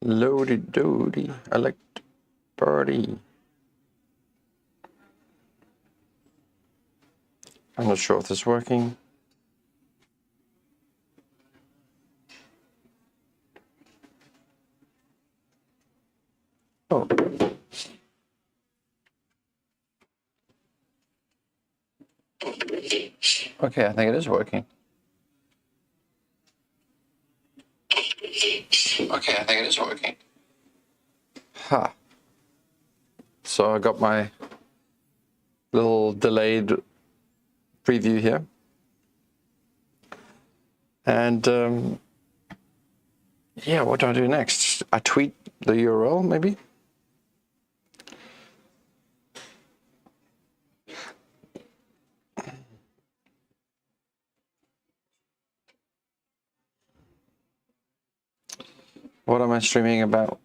Loady doody. I like to party. I'm not sure if this is working. Oh. Okay, I think it is working. Okay, I think it is working. Ha. So I got my little delayed preview here. And yeah, what do I do next? I tweet the URL maybe? What am I streaming about?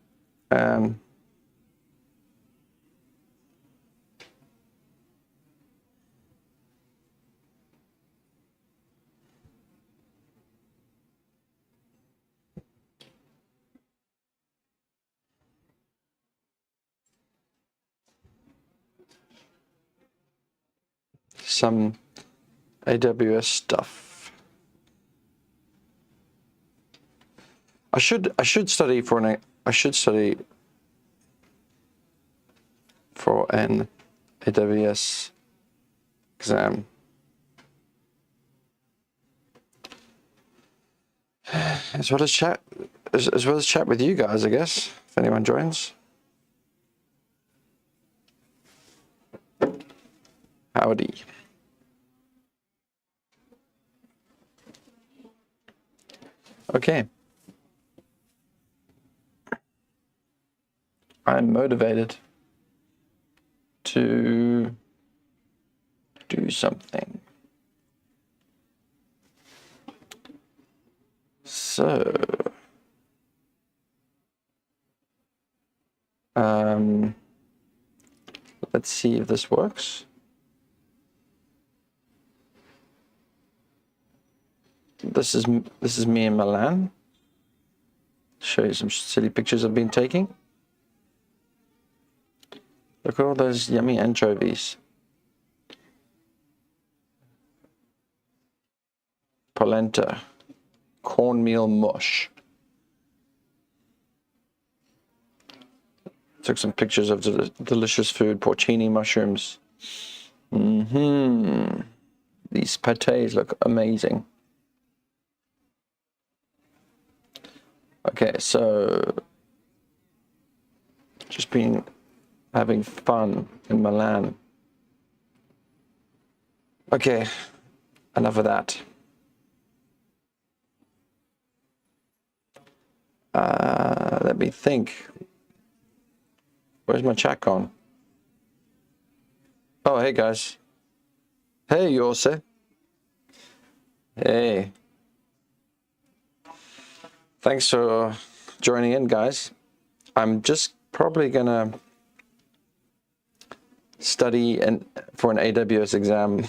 Some AWS stuff. I should study for an AWS exam. As well as chat with you guys, I guess, if anyone joins. Howdy. Okay. I'm motivated to do something. So, let's see if this works. This is me in Milan. Show you some silly pictures I've been taking. Look at all those yummy anchovies. Polenta. Cornmeal mush. Took some pictures of delicious food. Porcini mushrooms. These pâtés look amazing. Okay, so just been having fun in Milan. Okay, enough of that. Let me think. Where's my chat gone? Oh, hey guys. Hey, Jose. Hey. Thanks for joining in, guys. I'm just probably gonna study for an AWS exam.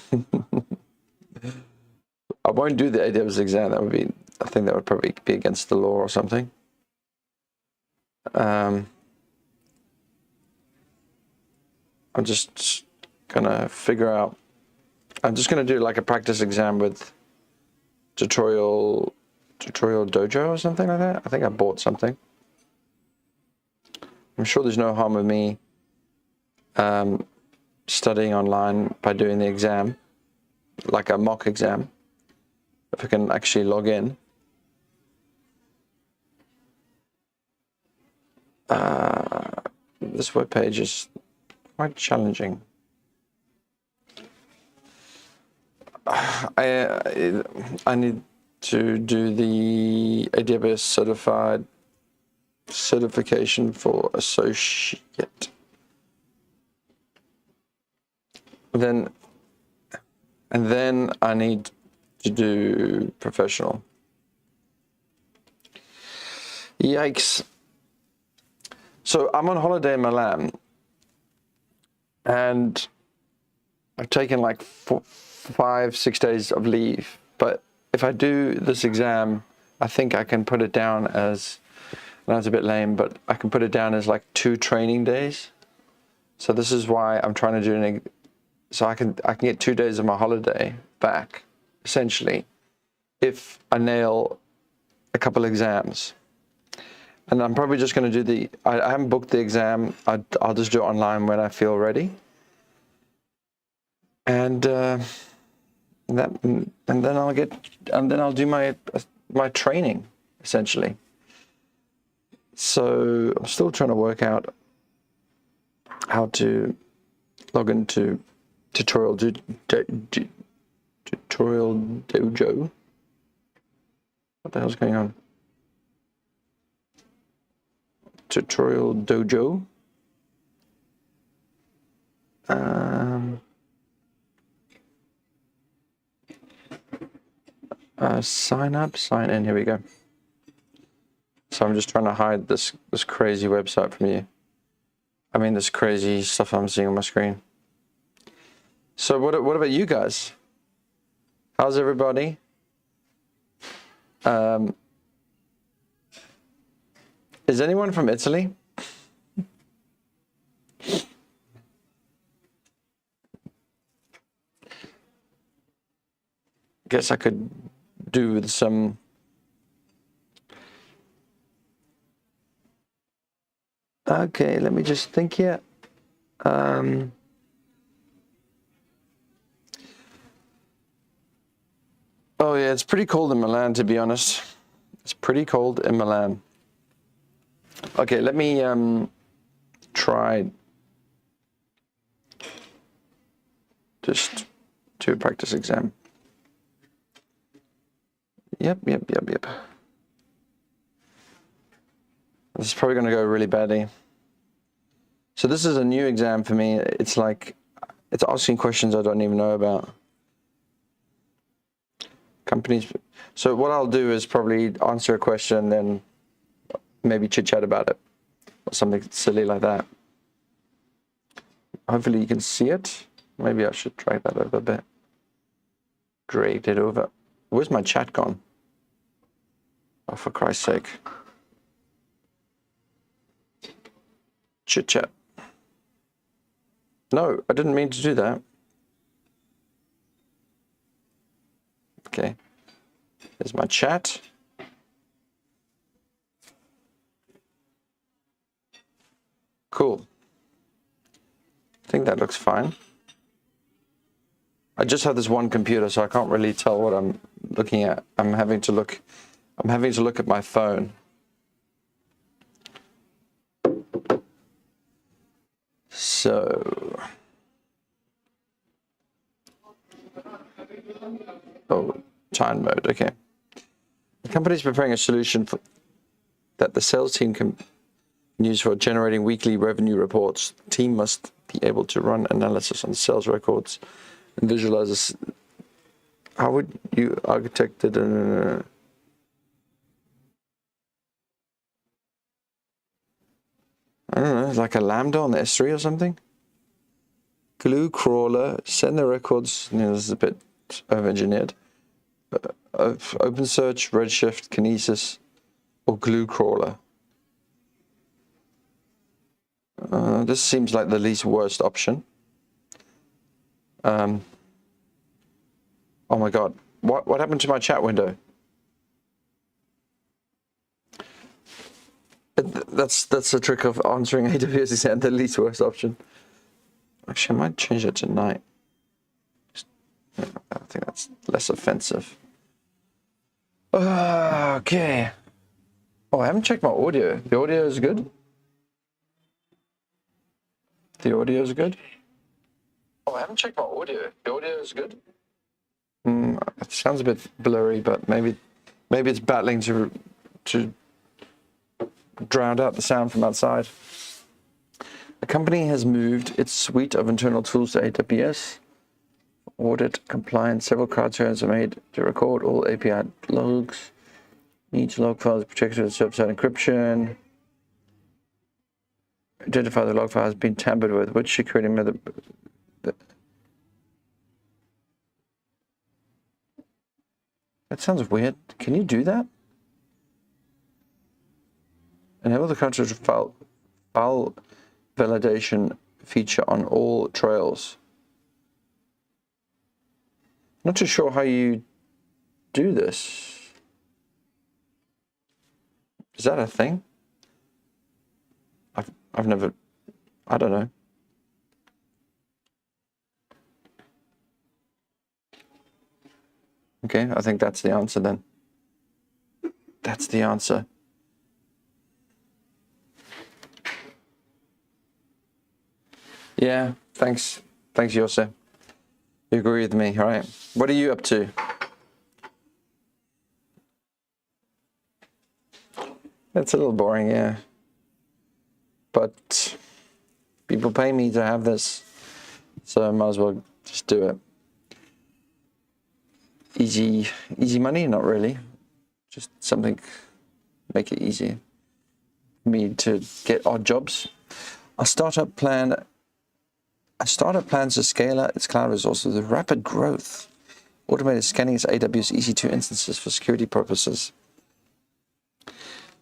I won't do the AWS exam. I think that would probably be against the law or something. I'm just gonna figure out. I'm just gonna do like a practice exam with tutorial dojo or something like that. I think I bought something. I'm sure there's no harm with me studying online by doing the exam, like a mock exam, if I can actually log in. This webpage is quite challenging. I need to do the AWS certification for associate. And then I need to do professional. Yikes. So I'm on holiday in Milan, and I've taken like 5-6 days of leave. But if I do this exam, I think I can put it down as That's a bit lame, but I can put it down as like 2 training days. So this is why I'm trying to do so I can get 2 days of my holiday back, essentially, if I nail a couple exams. And I'm probably just going to do I haven't booked the exam. I'll just do it online when I feel ready. And then I'll do my training, essentially. So I'm still trying to work out how to log into Tutorial Dojo. What the hell's going on? Tutorial Dojo. Sign up, sign in. Here we go. So I'm just trying to hide this crazy website from you. I mean, this crazy stuff I'm seeing on my screen. So what about you guys? How's everybody? Is anyone from Italy? Guess I could do with some okay, let me just think here. Oh yeah, it's pretty cold in Milan, to be honest. It's pretty cold in Milan. Okay, let me try just do a practice exam. Yep. This is probably going to go really badly. So this is a new exam for me. It's like, it's asking questions I don't even know about. Companies. So what I'll do is probably answer a question, then maybe chit chat about it or something silly like that. Hopefully you can see it. Maybe I should drag that over a bit. Dragged it over. Where's my chat gone? Oh, for Christ's sake. Chit chat. No, I didn't mean to do that. Okay. There's my chat. Cool. I think that looks fine. I just have this one computer, so I can't really tell what I'm looking at. I'm having to look at my phone. So, oh, time mode, okay. The company is preparing a solution that the sales team can use for generating weekly revenue reports. The team must be able to run analysis on sales records and visualize this. How would you architect it? I don't know, like a Lambda on the S3 or something? Glue crawler, send the records. This is a bit over-engineered. OpenSearch, Redshift, Kinesis, or glue crawler. This seems like the least worst option. Oh my God, what happened to my chat window? That's the trick of answering AWS is the least worst option. Actually, I might change it to night. I think that's less offensive. Okay. Oh, I haven't checked my audio. The audio is good? The audio is good? Oh, I haven't checked my audio. The audio is good? It sounds a bit blurry, but maybe it's battling to drown out the sound from outside. The company has moved its suite of internal tools to AWS. Audit compliance. Several criteria are made to record all API logs. Each log file is protected with server-side encryption. Identify the log file has been tampered with. Which security method? That sounds weird. Can you do that? Enable the country to file validation feature on all trails. Not too sure how you do this. Is that a thing? I've never, I don't know. Okay, I think that's the answer then. That's the answer. Yeah, thanks. Thanks, Jose. You agree with me, all right? What are you up to? It's a little boring, yeah. But people pay me to have this, so I might as well just do it. Easy money? Not really. Just something, make it easy for me to get odd jobs. A startup plans to scale out its cloud resources with rapid growth. Automated scanning its AWS EC2 instances for security purposes.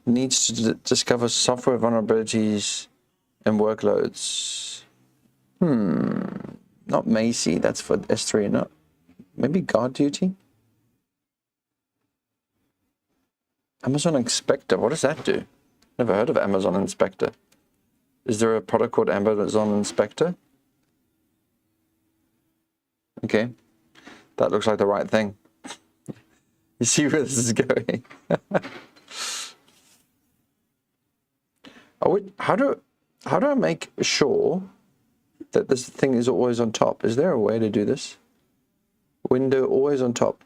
Needs to discover software vulnerabilities and workloads. Not Macy, that's for S3, not maybe Guard Duty? Amazon Inspector, what does that do? Never heard of Amazon Inspector. Is there a product called Amazon Inspector? Okay, that looks like the right thing. You see where this is going? How do I make sure that this thing is always on top? Is there a way to do this? Window always on top.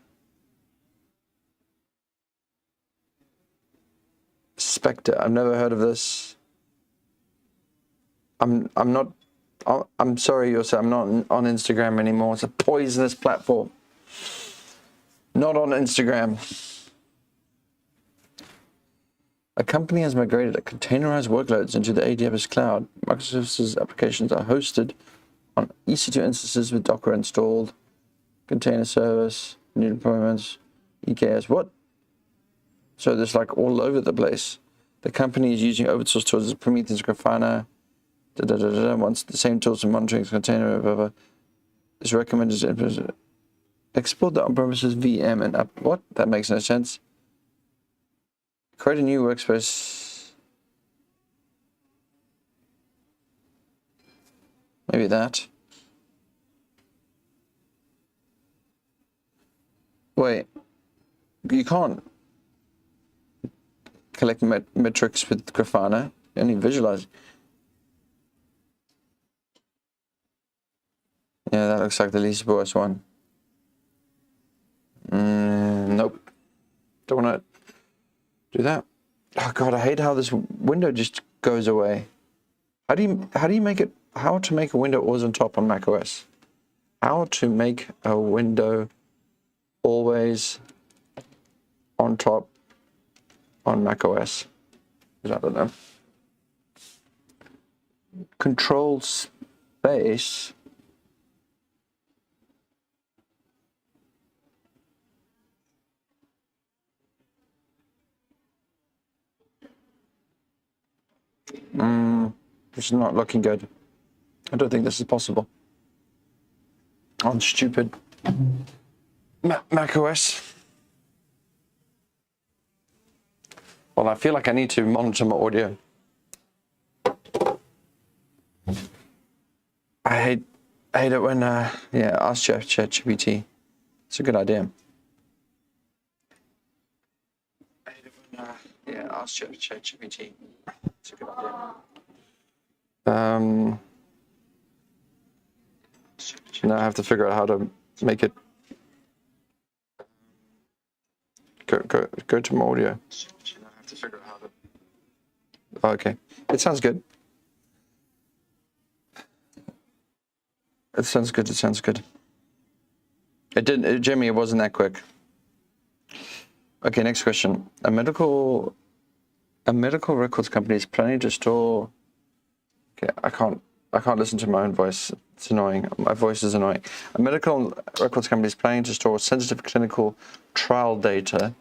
Spectre. I've never heard of this. I'm sorry, Yosef, I'm not on Instagram anymore. It's a poisonous platform. Not on Instagram. A company has migrated containerized workloads into the AWS cloud. Microservices applications are hosted on EC2 instances with Docker installed. Container service, new deployments, EKS. What? So there's like all over the place. The company is using open source tools as Prometheus, Grafana. Once the same tools for monitoring container, blah, blah, is recommended to export the on-premises VM and up. What? That makes no sense. Create a new workspace. Maybe that. Wait. You can't collect metrics with Grafana. You only visualize. Yeah, that looks like the least worst one. Nope. Don't want to do that. Oh God, I hate how this window just goes away. How do you make it? How to make a window always on top on macOS? How to make a window always on top on macOS? I don't know. Control space. This is not looking good. I don't think this is possible on stupid macOS. Well, I feel like I need to monitor my audio. I hate it when ask ChatGPT. It's a good idea. I hate it when ask ChatGPT. It's a good idea. Now I have to figure out how to make it go to my audio. Now I have to figure out how to. Oh, okay, it sounds good. It sounds good. It sounds good. It didn't, Jimmy. It wasn't that quick. Okay, next question. A medical records company is planning to store. Okay, I can't listen to my own voice. It's annoying. My voice is annoying. A medical records company is planning to store sensitive clinical trial data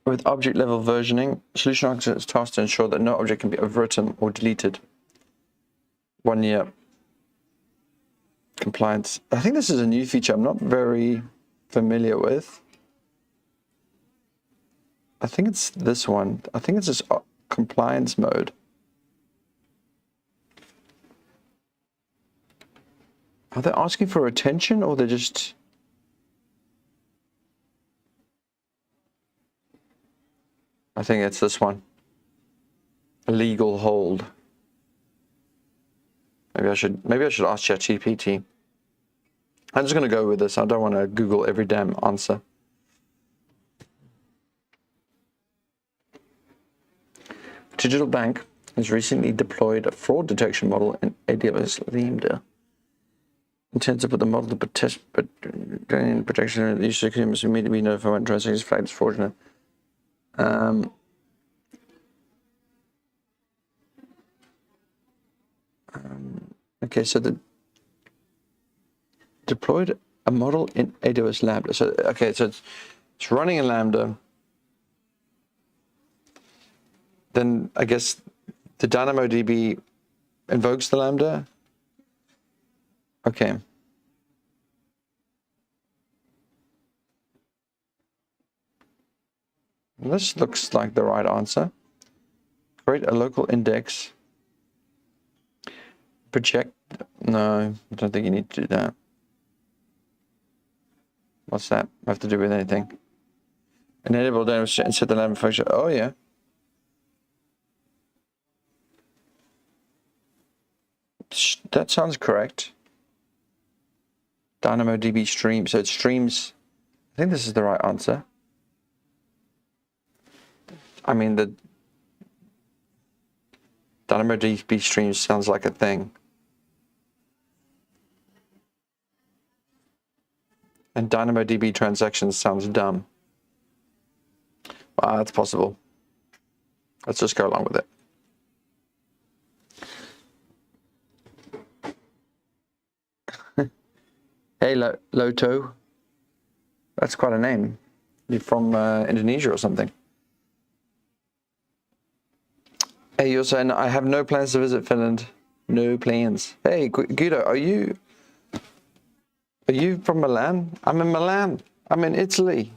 With object level versioning, solution architect is tasked to ensure that no object can be overwritten or deleted. 1 year. Compliance. I think this is a new feature I'm not very familiar with. I think it's this one. I think it's this compliance mode. Are they asking for retention or they're just... I think it's this one. A legal hold. Maybe I should ask ChatGPT. I'm just going to go with this. I don't want to Google every damn answer. Digital Bank has recently deployed a fraud detection model in AWS Lambda. Intends to put the model to protection and the user must immediately be notified when transactions flagged as fraudulent. Okay, so the deployed a model in AWS Lambda. So okay, so it's running in Lambda. Then I guess the DynamoDB invokes the Lambda. Okay. This looks like the right answer. Create a local index. Project. No, I don't think you need to do that. What's that have to do with anything? Enable data and set the Lambda function. Oh yeah. That sounds correct. DynamoDB stream. So it streams. I think this is the right answer. I mean, the DynamoDB stream sounds like a thing. And DynamoDB transactions sounds dumb. Wow, that's possible. Let's just go along with it. Hey, Loto. That's quite a name. You're from Indonesia or something. Hey, you're saying I have no plans to visit Finland. No plans. Hey, Guido, are you from Milan? I'm in Milan. I'm in Italy.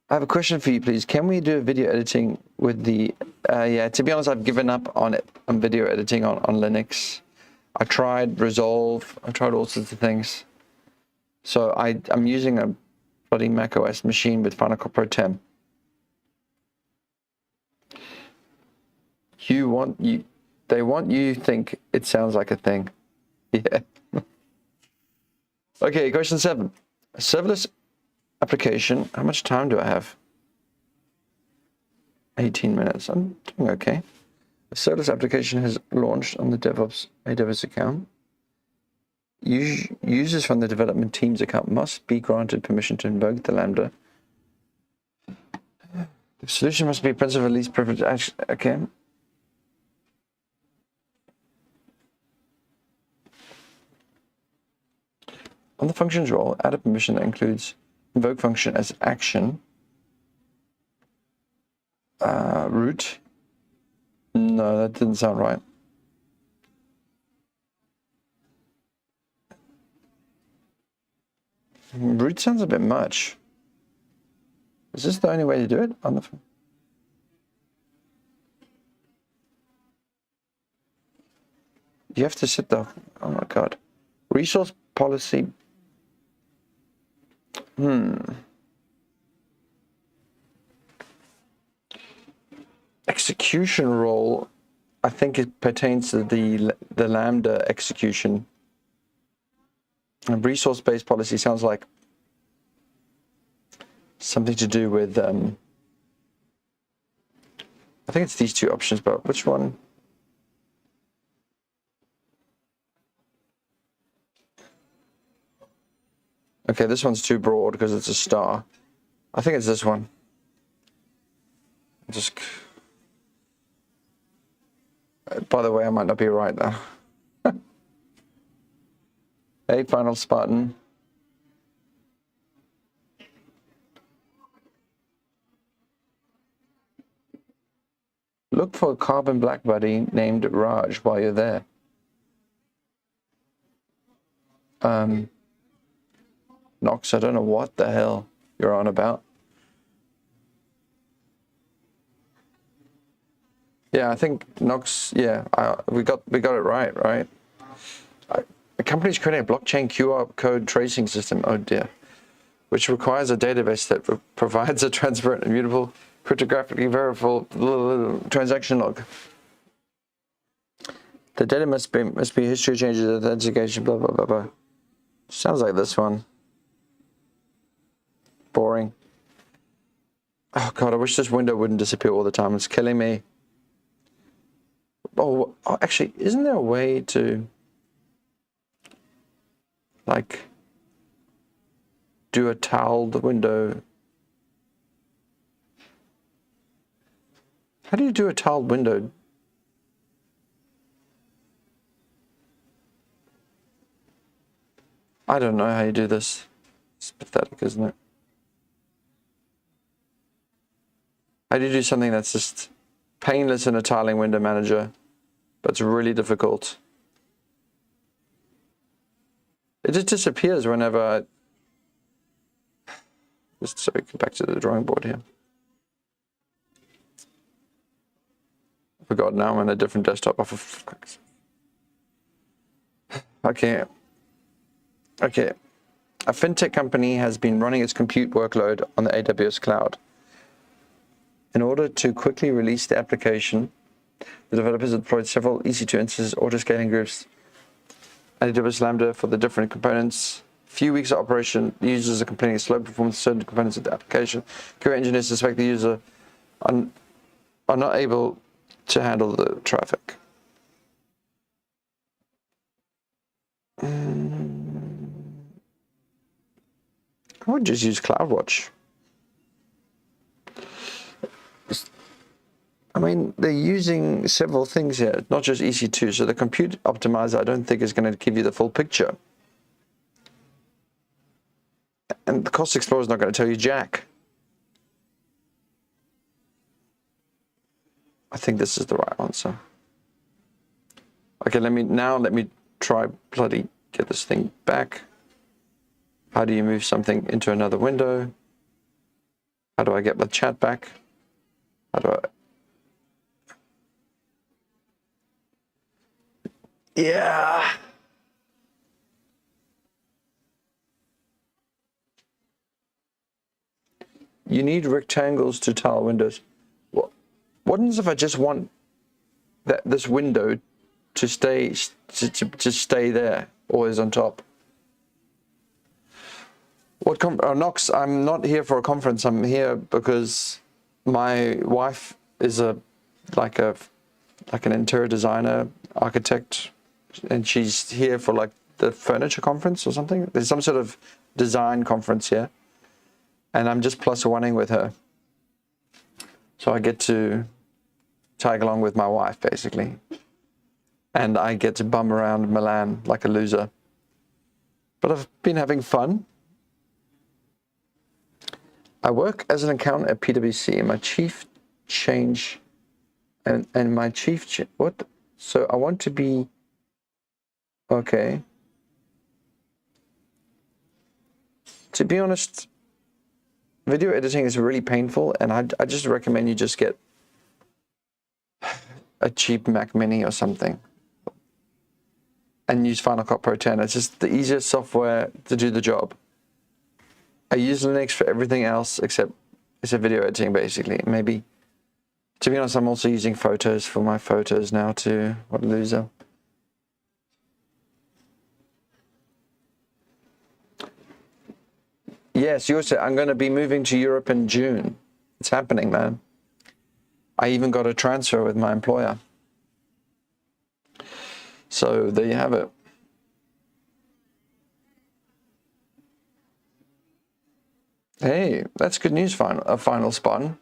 I have a question for you, please. Can we do video editing with the... yeah, to be honest, I've given up on it, on video editing on Linux. I tried Resolve. I tried all sorts of things. So I'm using a bloody macOS machine with Final Cut Pro 10. They want you to think it sounds like a thing. Yeah. Okay, question 7. A serverless application. How much time do I have? 18 minutes. I'm doing okay. A serverless application has launched on the DevOps AWS account. Users from the development team's account must be granted permission to invoke the Lambda. The solution must be principal least privilege. Okay. On the functions role, add a permission that includes invoke function as action. Root. No, that didn't sound right. Root sounds a bit much. Is this the only way to do it on the phone? You have to set the... Oh my god. Resource policy... Execution role, I think it pertains to the Lambda execution. And resource-based policy sounds like something to do with... I think it's these two options, but which one? Okay, this one's too broad because it's a star. I think it's this one. Just... By the way, I might not be right though. Hey, Final Spartan. Look for a carbon black buddy named Raj while you're there. Knox, I don't know what the hell you're on about. Yeah, I think Knox. Yeah, we got it right. The company's creating a blockchain QR code tracing system. Oh dear, which requires a database that provides a transparent, immutable, cryptographically verifiable transaction log. The data must be history changes, authentication, blah blah blah blah. Sounds like this one. Boring. Oh god, I wish this window wouldn't disappear all the time. It's killing me. Oh, actually, isn't there a way to like do a tiled window? How do you do a tiled window? I don't know how you do this. It's pathetic, isn't it? How do you do something that's just painless in a tiling window manager, but it's really difficult? It just disappears whenever I... Just so we get back to the drawing board here. I forgot, now I'm on a different desktop. Okay. A fintech company has been running its compute workload on the AWS cloud. In order to quickly release the application, the developers deployed several EC2 instances, auto-scaling groups, AWS Lambda for the different components. Few weeks of operation, the users are complaining of slow performance of certain components of the application. QA engineers suspect the user are not able to handle the traffic. I would just use CloudWatch. I mean, they're using several things here, not just EC2. So the compute optimizer, I don't think is going to give you the full picture. And the Cost Explorer is not going to tell you jack. I think this is the right answer. Okay, let me try bloody get this thing back. How do you move something into another window? How do I get the chat back? How do I... Yeah. You need rectangles to tile windows. What happens if I just want this window to stay there, always on top? Knox, I'm not here for a conference. I'm here because my wife is like an interior designer, architect, and she's here for like the furniture conference or something. There's some sort of design conference here, and I'm just plus oneing with her. So I get to tag along with my wife basically, and I get to bum around Milan like a loser. But I've been having fun. I work as an accountant at PwC, and my chief change, and my chief what? So I want to be okay. To be honest, video editing is really painful, and I just recommend you just get a cheap Mac Mini or something, and use Final Cut Pro 10. It's just the easiest software to do the job. I use Linux for everything else except video editing, basically. Maybe, to be honest, I'm also using Photos for my photos now too. What a loser. Yes, I'm going to be moving to Europe in June. It's happening, man. I even got a transfer with my employer. So there you have it. Hey, that's good news, final spawn.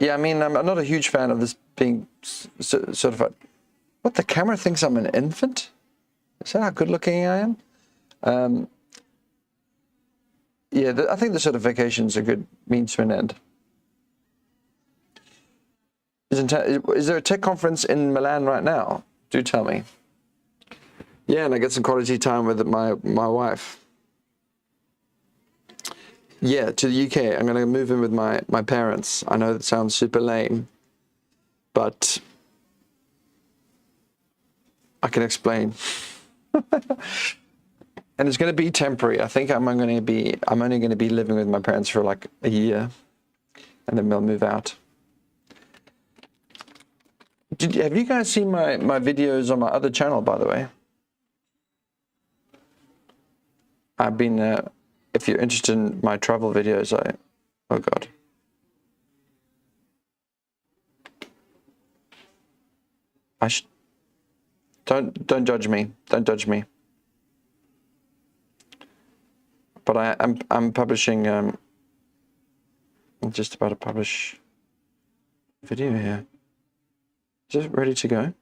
Yeah, I mean, I'm not a huge fan of this being sort of what, the camera thinks I'm an infant? Is that how good looking I am? Yeah, I think the certifications are good means to an end. Is there a tech conference in Milan right now? Do tell me. Yeah, and I get some quality time with my wife. Yeah, to the UK. I'm going to move in with my parents. I know that sounds super lame, but I can explain. And it's going to be temporary. I think I'm only going to be living with my parents for like a year, and then we'll move out. Have you guys seen my videos on my other channel, by the way? I've been, if you're interested in my travel videos, oh God. Don't judge me. Don't judge me. But I'm publishing, I'm just about to publish a video here. Is it ready to go?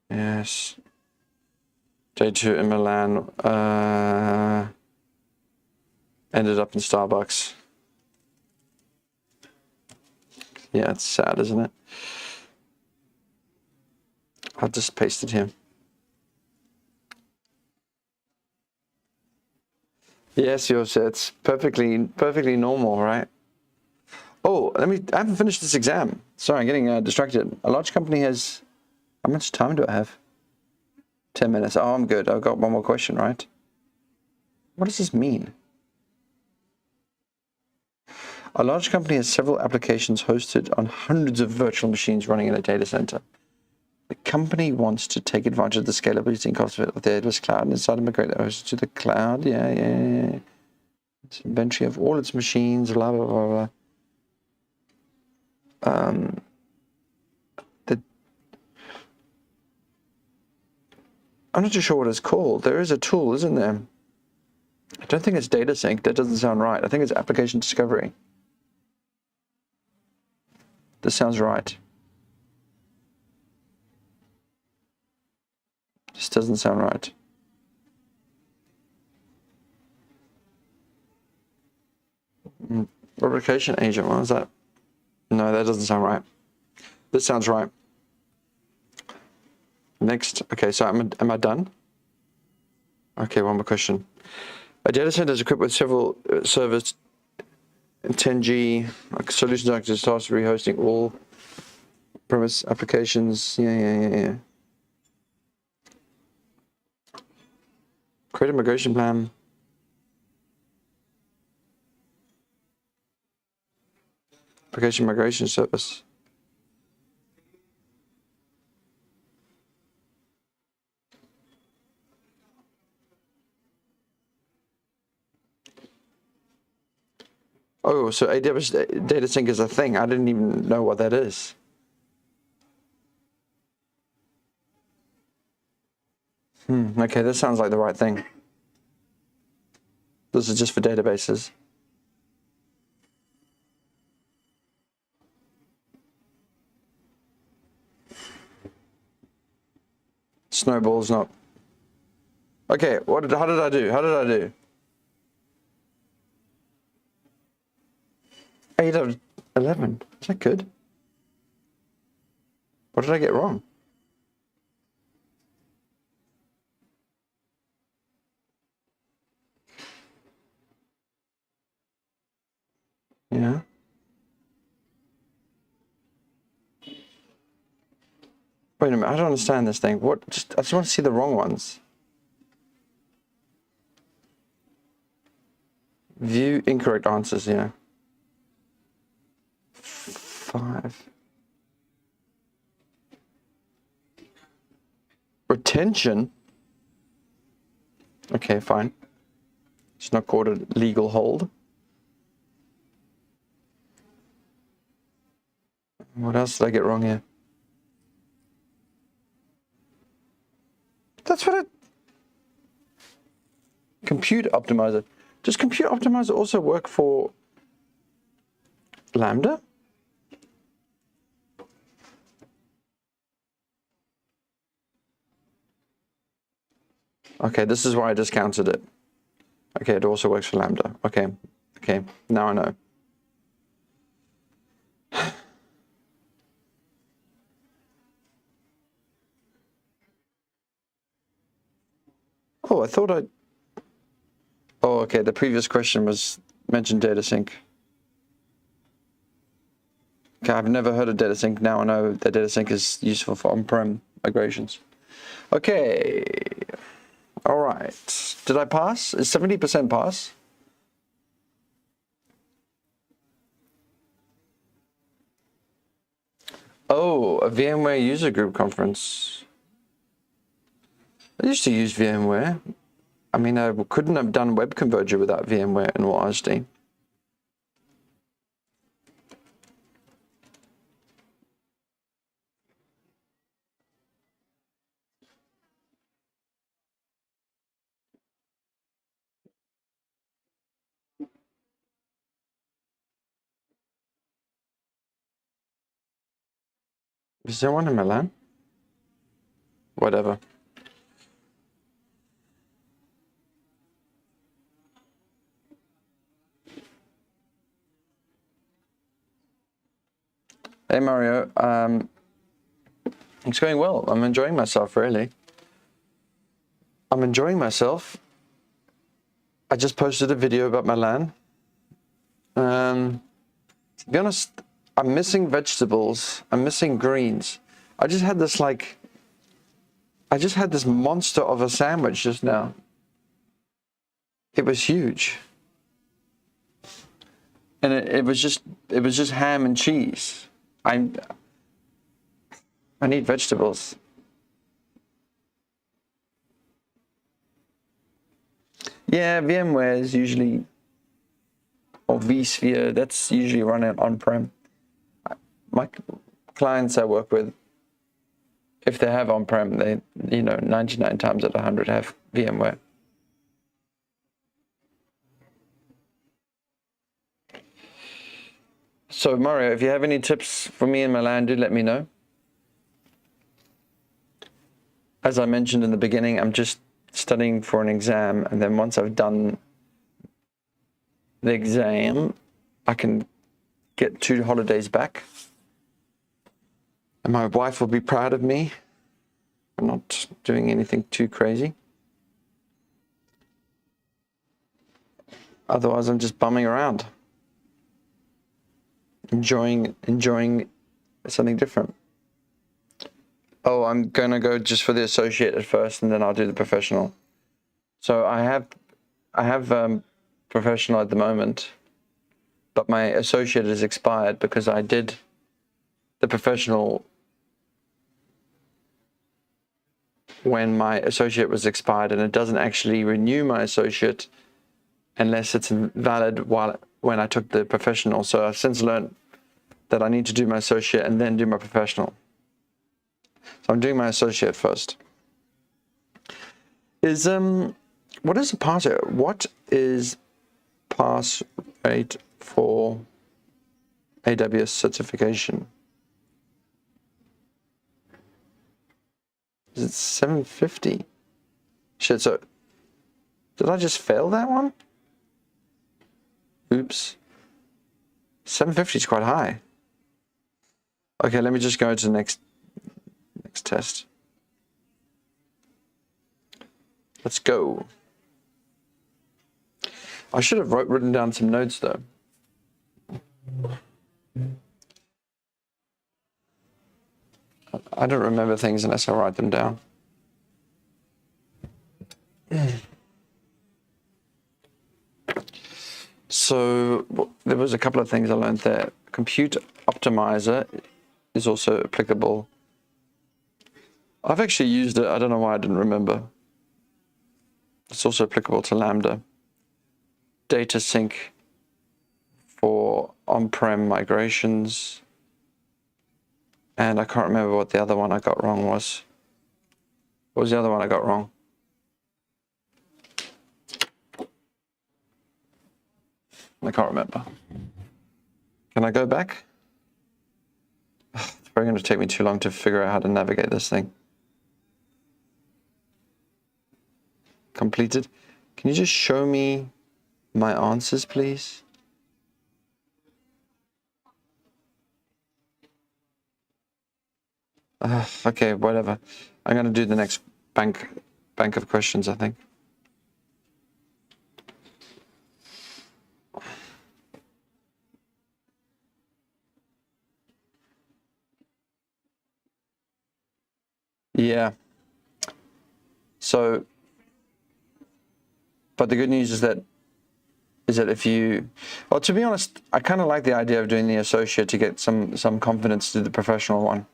Yes. Day 2 in Milan. Ended up in Starbucks. Yeah, it's sad, isn't it? I'll just paste it here. Yes, it's perfectly normal, right? Oh, I haven't finished this exam. Sorry, I'm getting distracted. A large company has, how much time do I have? 10 minutes. Oh, I'm good. I've got one more question, right? What does this mean? A large company has several applications hosted on hundreds of virtual machines running in a data center. The company wants to take advantage of the scalability and cost of their AWS cloud and decide to migrate their hosts to the cloud. Yeah. It's inventory of all its machines, blah, blah, blah, blah. I'm not too sure what it's called. There is a tool, isn't there? I don't think it's data sync. That doesn't sound right. I think it's application discovery. This sounds right. This doesn't sound right. Replication agent, what is that? No, that doesn't sound right. This sounds right. Next. Okay, so am I done? Okay, one more question. A data center is equipped with several servers, 10G, solutions architect starts rehosting all premise applications. Yeah. Create a migration plan. Application migration service. Oh, so AWS Data Sync is a thing. I didn't even know what that is. Okay, this sounds like the right thing. This is just for databases. Snowball's not. Okay, how did I do? 8 out of 11. Is that good? What did I get wrong? Yeah. Wait a minute, I don't understand this thing. I just want to see the wrong ones. View incorrect answers, yeah. 5. Retention? Okay, fine. It's not called a legal hold. What else did I get wrong here? That's what it... Compute Optimizer. Does Compute Optimizer also work for Lambda? Okay, this is why I discounted it. Okay, it also works for Lambda. Okay, now I know. Oh, I thought I... Oh, okay, the previous question was mentioned data sync. Okay, I've never heard of data sync. Now I know that data sync is useful for on-prem migrations. Okay. All right. Did I pass? Is 70% pass? Oh, a VMware user group conference. I used to use VMware. I mean, I couldn't have done Web Converger without VMware, in all honesty. Is there one in Milan? Whatever. Hey, Mario. It's going well. I'm enjoying myself, really. I'm enjoying myself. I just posted a video about Milan. To be honest, I'm missing vegetables. I'm missing greens. I just had this monster of a sandwich just now. It was huge. And it was just ham and cheese. I need vegetables. Yeah, VMware is usually, or vSphere, that's usually running on-prem. My clients I work with, if they have on-prem, they, 99 times out of 100 have VMware. So Mario, if you have any tips for me in Milan, do let me know. As I mentioned in the beginning, I'm just studying for an exam, and then once I've done the exam, I can get 2 holidays back. And my wife will be proud of me for not doing anything too crazy. Otherwise, I'm just bumming around, enjoying something different. Oh, I'm gonna go just for the associate at first, and then I'll do the professional. So I have professional at the moment, but my associate is expired because I did the professional when my associate was expired, and it doesn't actually renew my associate unless it's valid when I took the professional. So I've since learned that I need to do my associate and then do my professional. So I'm doing my associate first. What is the pass rate? What is pass rate for AWS certification? Is it 750? Shit, so did I just fail that one? Oops. 750 is quite high. Okay, let me just go to the next test. Let's go. I should have written down some notes though. I don't remember things unless I write them down. So there was a couple of things I learned there. Compute Optimizer is also applicable. I've actually used it. I don't know why I didn't remember. It's also applicable to Lambda. Data sync for on-prem migrations. And I can't remember what the other one I got wrong was. What was the other one I got wrong? I can't remember. Can I go back? It's probably going to take me too long to figure out how to navigate this thing. Completed. Can you just show me my answers, please? Okay, whatever. I'm going to do the next bank of questions, I think. Yeah. So, but the good news is that if you, well, to be honest, I kind of like the idea of doing the associate to get some confidence to do the professional one.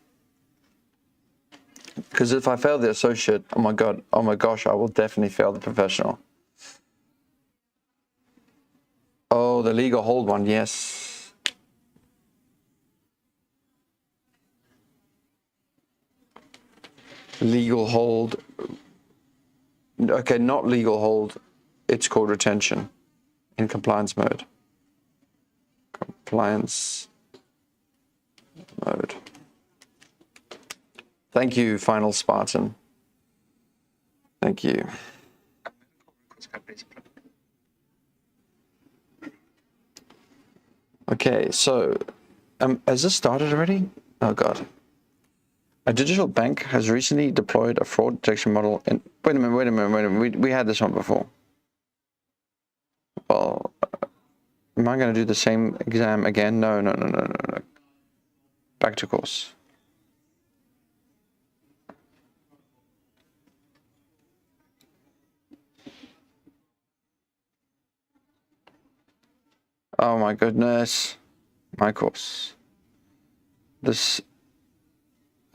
Because if I fail the associate, oh my gosh, I will definitely fail the professional. Oh, the legal hold one, yes. Legal hold. Okay, not legal hold. It's called retention in compliance mode. Compliance mode. Thank you, Final Spartan. Thank you. Okay, so has this started already? Oh God. A digital bank has recently deployed a fraud detection model. And wait a minute. We had this one before. Well, am I going to do the same exam again? No. Back to course. Oh my goodness. My course. This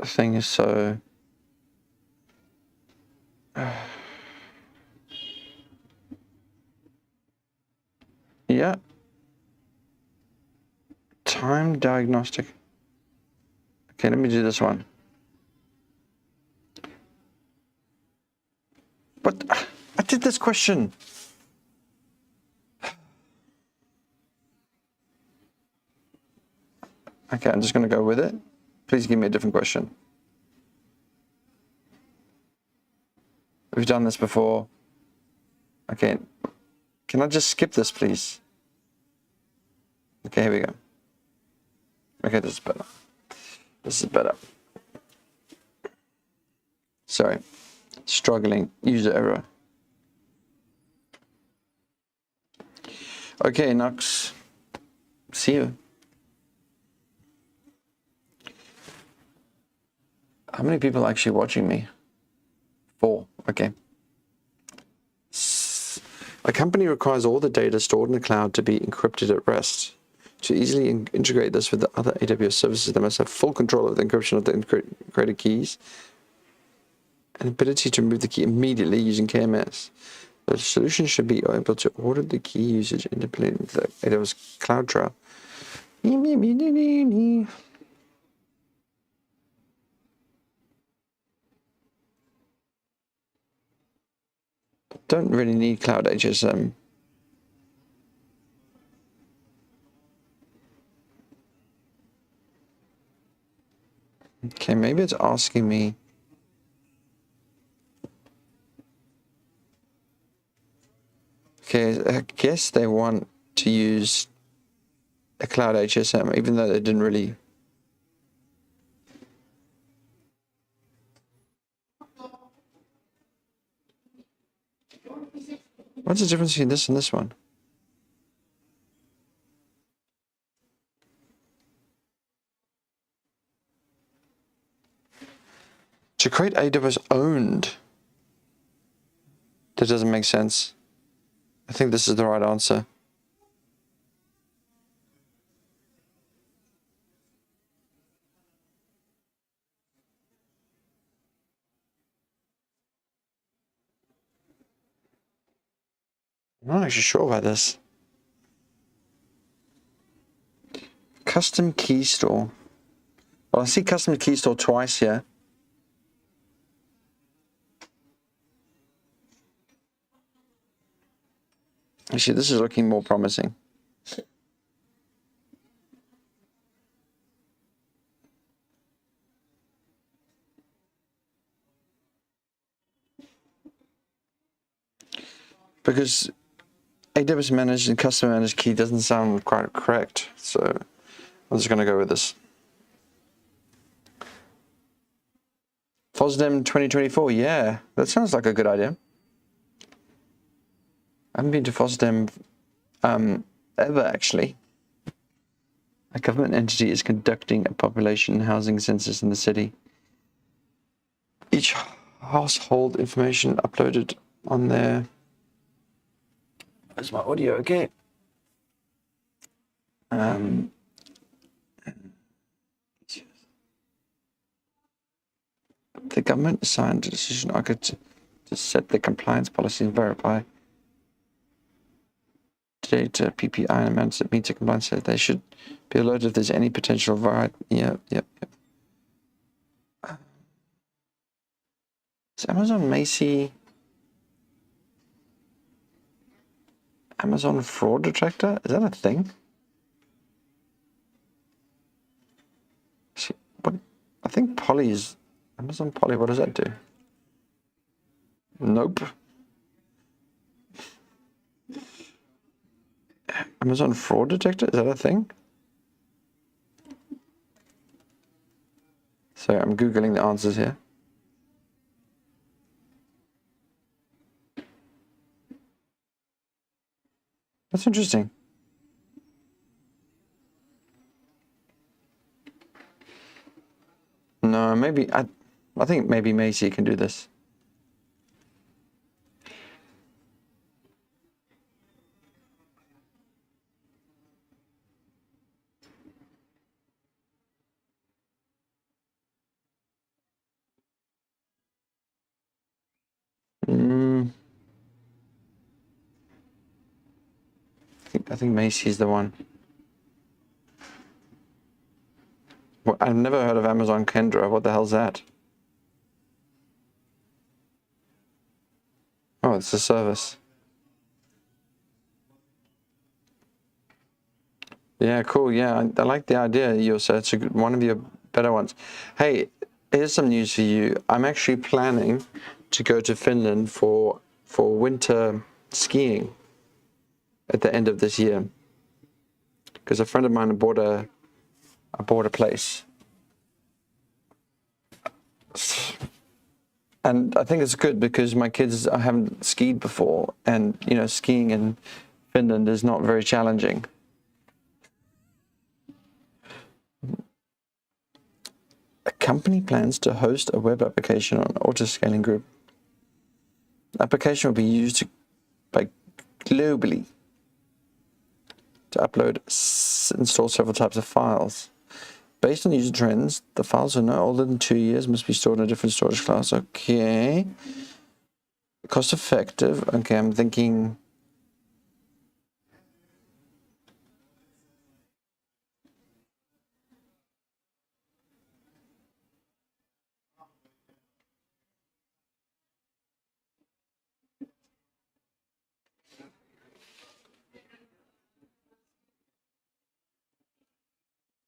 thing is so... Yeah. Time diagnostic. Okay, let me do this one. But I did this question. Okay, I'm just going to go with it. Please give me a different question. We've done this before. Okay, can I just skip this, please? Okay, here we go. Okay, this is better. This is better. Sorry. Struggling. User error. Okay, Knox. See you. How many people are actually watching me? 4. Okay. A company requires all the data stored in the cloud to be encrypted at rest. To easily integrate this with the other AWS services, they must have full control of the encryption of the encrypted keys and ability to remove the key immediately using KMS. The solution should be able to audit the key usage independently with the AWS Cloud Trail. Don't really need Cloud HSM. Okay, maybe it's asking me. Okay, I guess they want to use a Cloud HSM, even though they didn't really. What's the difference between this and this one? To create AWS owned. That doesn't make sense. I think this is the right answer. I'm not actually sure about this. Custom key store. Well, I see custom key store twice here. Actually, this is looking more promising. Because AWS managed and custom managed key doesn't sound quite correct. So I'm just going to go with this. FOSDEM 2024, yeah, that sounds like a good idea. I haven't been to FOSDEM ever, actually. A government entity is conducting a population housing census in the city. each household information uploaded on there. Where's my audio? Okay. The government assigned a decision architect to set the compliance policy and verify data PPI and amounts that meet the compliance. They should be alerted if there's any potential variety. Yep. Is Amazon Macy Amazon fraud detector? Is that a thing? See, what? I think Polly's Amazon Polly. What does that do? Nope. Amazon fraud detector? Is that a thing? So I'm Googling the answers here. That's interesting. No, maybe I think maybe Macy can do this. I think Macy's the one. Well, I've never heard of Amazon Kendra. What the hell's that? Oh, it's a service. Yeah, cool. Yeah, I like the idea, Yosa. It's one of your better ones. Hey, here's some news for you. I'm actually planning to go to Finland for winter skiing at the end of this year, because a friend of mine bought a place, and I think it's good because my kids haven't skied before, and skiing in Finland is not very challenging. A company plans to host a web application on Autoscaling Group. The application will be used by globally to upload, install several types of files. Based on user trends, the files are no older than 2 years, must be stored in a different storage class. Okay. Cost effective. Okay, I'm thinking.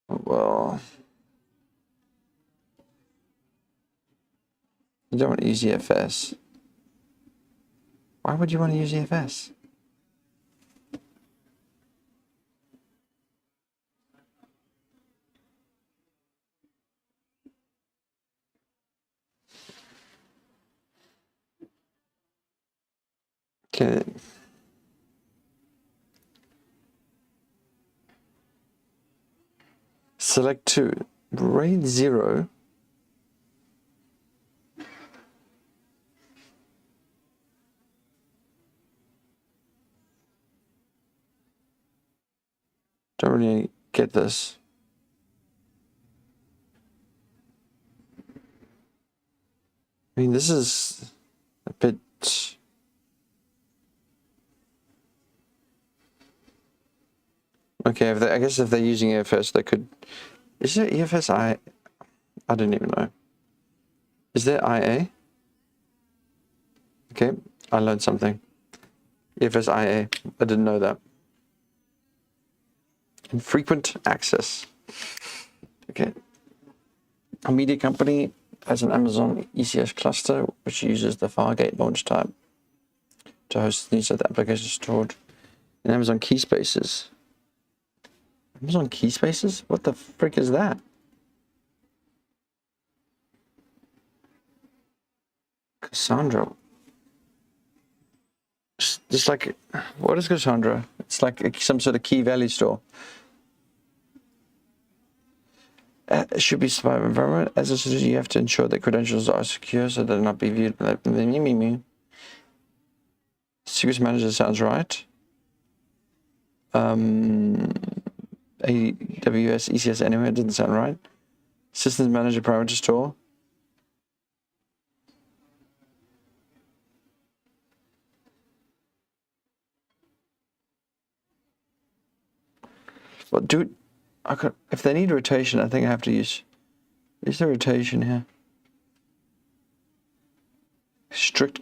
Well, you don't want to use EFS. Why would you want to use EFS? Okay. Select 2. RAID 0. Don't really get this. I mean, this is a bit. Okay, I guess if they're using EFS, they could. Is there EFS I don't even know. Is there IA? Okay, I learned something. EFS IA. I didn't know that. Infrequent access. Okay. A media company has an Amazon ECS cluster which uses the Fargate launch type to host news of the application stored in Amazon key spaces. Amazon key spaces? What the frick is that? Cassandra. Just like, what is Cassandra? It's like some sort of key value store. It should be survive environment. As a citizen, you have to ensure that credentials are secure so they'll not be viewed. Secrets manager sounds right. AWS ECS anywhere doesn't sound right. Systems manager parameter store. Well, dude, if they need rotation, I think I have to use the rotation here. Strict.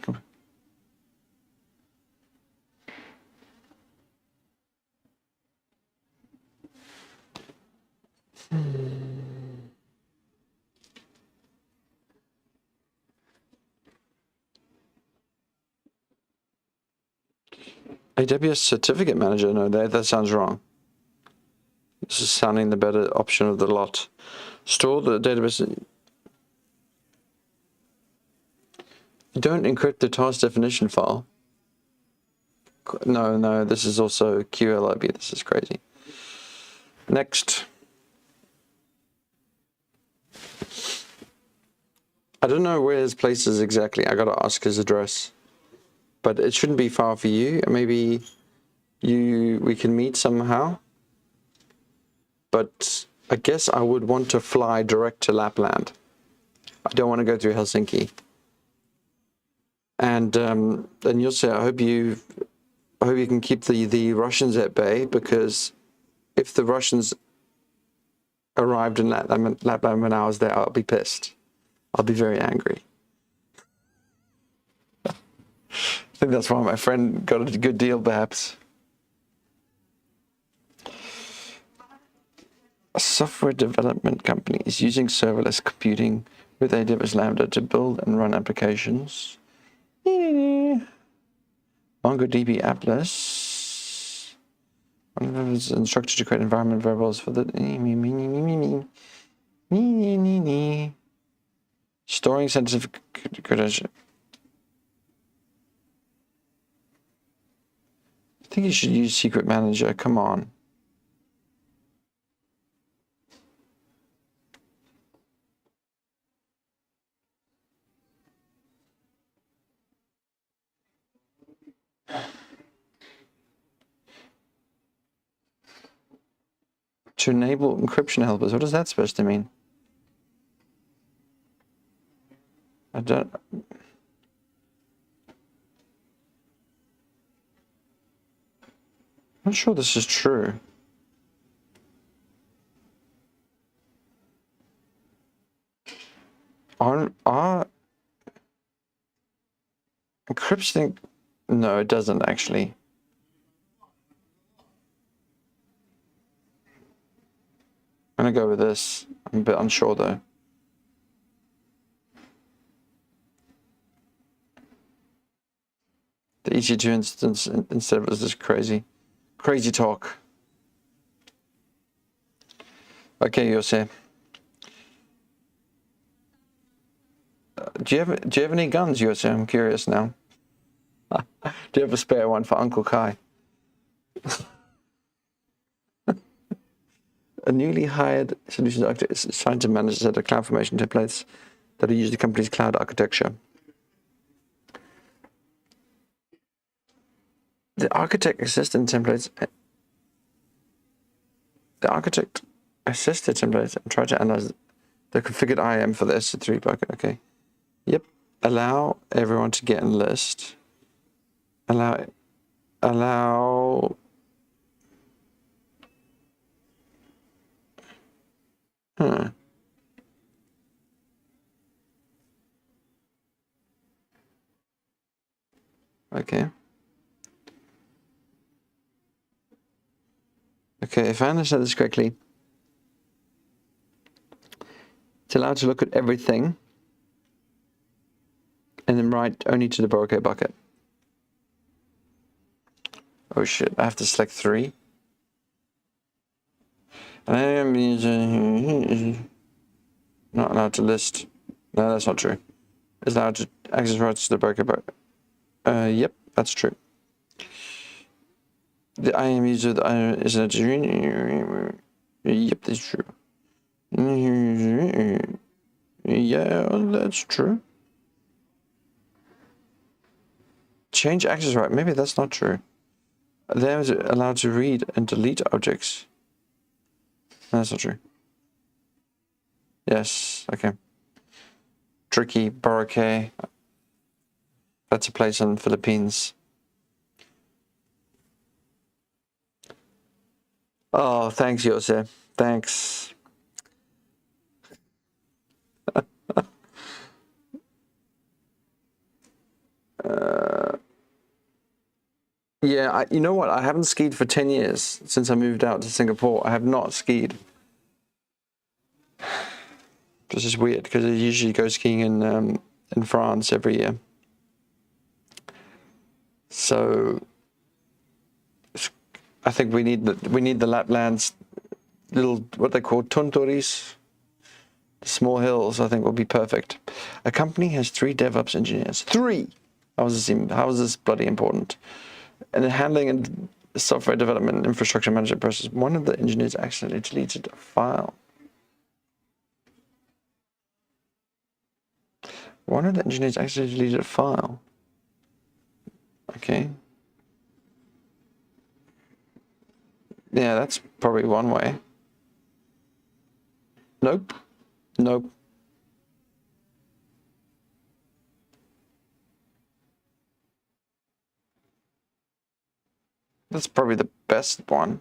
AWS certificate manager, no, that sounds wrong. This is sounding the better option of the lot. Store the database. Don't encrypt the task definition file. No, this is also QLIB. This is crazy. Next. I don't know where his place is exactly. I gotta ask his address. But it shouldn't be far for you. Maybe we can meet somehow. But I guess I would want to fly direct to Lapland. I don't want to go through Helsinki. And you'll say, I hope you can keep the Russians at bay, because if the Russians arrived in Lapland when I was there, I'll be pissed. I'll be very angry. I think that's why my friend got a good deal, perhaps. A software development company is using serverless computing with AWS Lambda to build and run applications. MongoDB Atlas. One of them is instructed to create environment variables for the storing sensitive credentials. I think you should use Secret Manager. Come on. To enable encryption helpers. What is that supposed to mean? I'm not sure this is true. Are encryption? No, it doesn't actually. I'm gonna go with this. I'm a bit unsure though. The EC2 instance instead of this crazy talk. Okay, Yose. Do you have any guns, Yose? I'm curious now. Do you have a spare one for Uncle Kai? A newly hired solutions architect is assigned to manage a set of CloudFormation templates that are used in the company's cloud architecture. The architect assisted templates and try to analyze the configured IAM for the S3 bucket. Okay. Yep. Allow everyone to get in list. Allow. Okay. Okay, if I understand this correctly, it's allowed to look at everything and then write only to the Boroko bucket. Oh shit, I have to select 3. I am using not allowed to list. No, that's not true. It's allowed to access rights to the Boroko bucket. Yep, that's true. The IAM user is an Yep, that's true. Yeah, that's true. Change access right. Maybe that's not true. They're allowed to read and delete objects. No, that's not true. Yes, okay. Tricky, Boracay. That's a place in the Philippines. Oh, thanks, Jose. Thanks. Yeah, you know what? I haven't skied for 10 years since I moved out to Singapore. I have not skied. This is weird because I usually go skiing in France every year. So I think we need the Lapland's little, what they call tunturis, the small hills. I think will be perfect. A company has 3 DevOps engineers. 3. How is this bloody important? And handling and software development and infrastructure management process. One of the engineers accidentally deleted a file. One of the engineers accidentally deleted a file. Okay. Yeah, that's probably one way. Nope. Nope. That's probably the best one.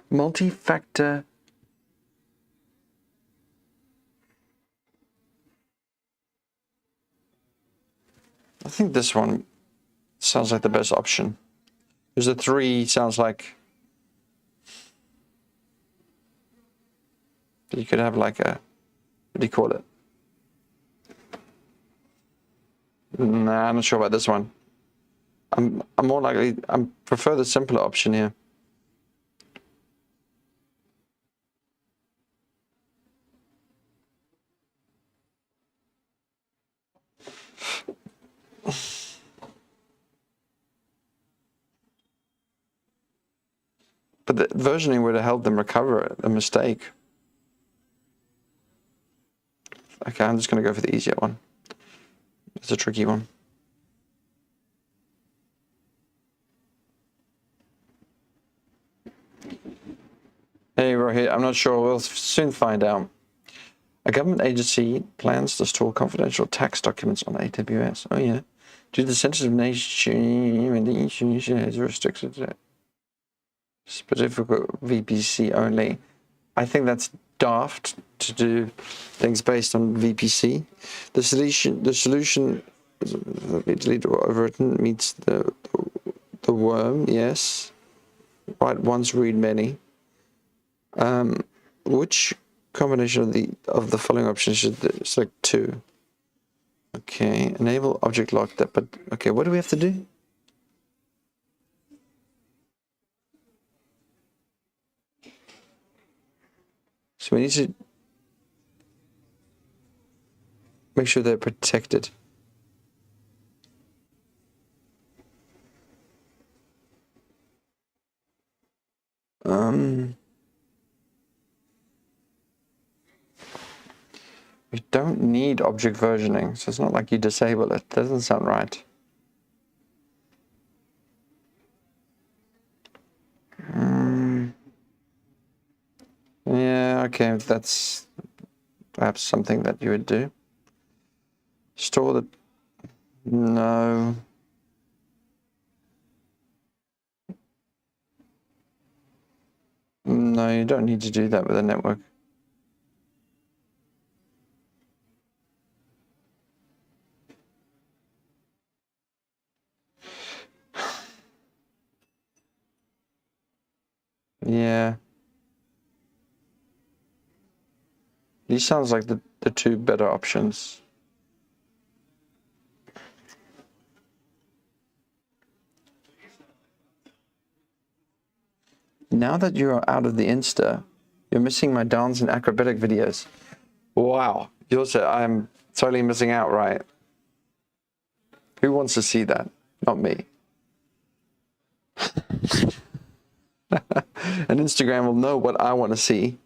Multi-factor. I think this one sounds like the best option. Because the 3 sounds like you could have like a, what do you call it? Nah, I'm not sure about this one. I'm more likely, I prefer the simpler option here. But the versioning would have helped them recover a mistake. Okay, I'm just going to go for the easier one. It's a tricky one. Hey, Rohit, I'm not sure. We'll soon find out. A government agency plans to store confidential tax documents on AWS. Oh, yeah. Due to the sensitive nature, and the issue has restricted to specific VPC only. I think that's daft to do things based on VPC. The solution delete or overwritten meets the worm. Yes. Write once, read many. Which combination of the following options should select 2? Okay, enable object lock that. But okay, what do we have to do? So we need to make sure they're protected. We don't need object versioning, so it's not like you disable it. Doesn't sound right. Yeah, okay, that's perhaps something that you would do. Store the... No. No, you don't need to do that with a network. Yeah. These sounds like the 2 better options. now that you're out of the Insta, you're missing my dance and acrobatic videos. Wow. I'm totally missing out, right? Who wants to see that? Not me. And Instagram will know what I want to see.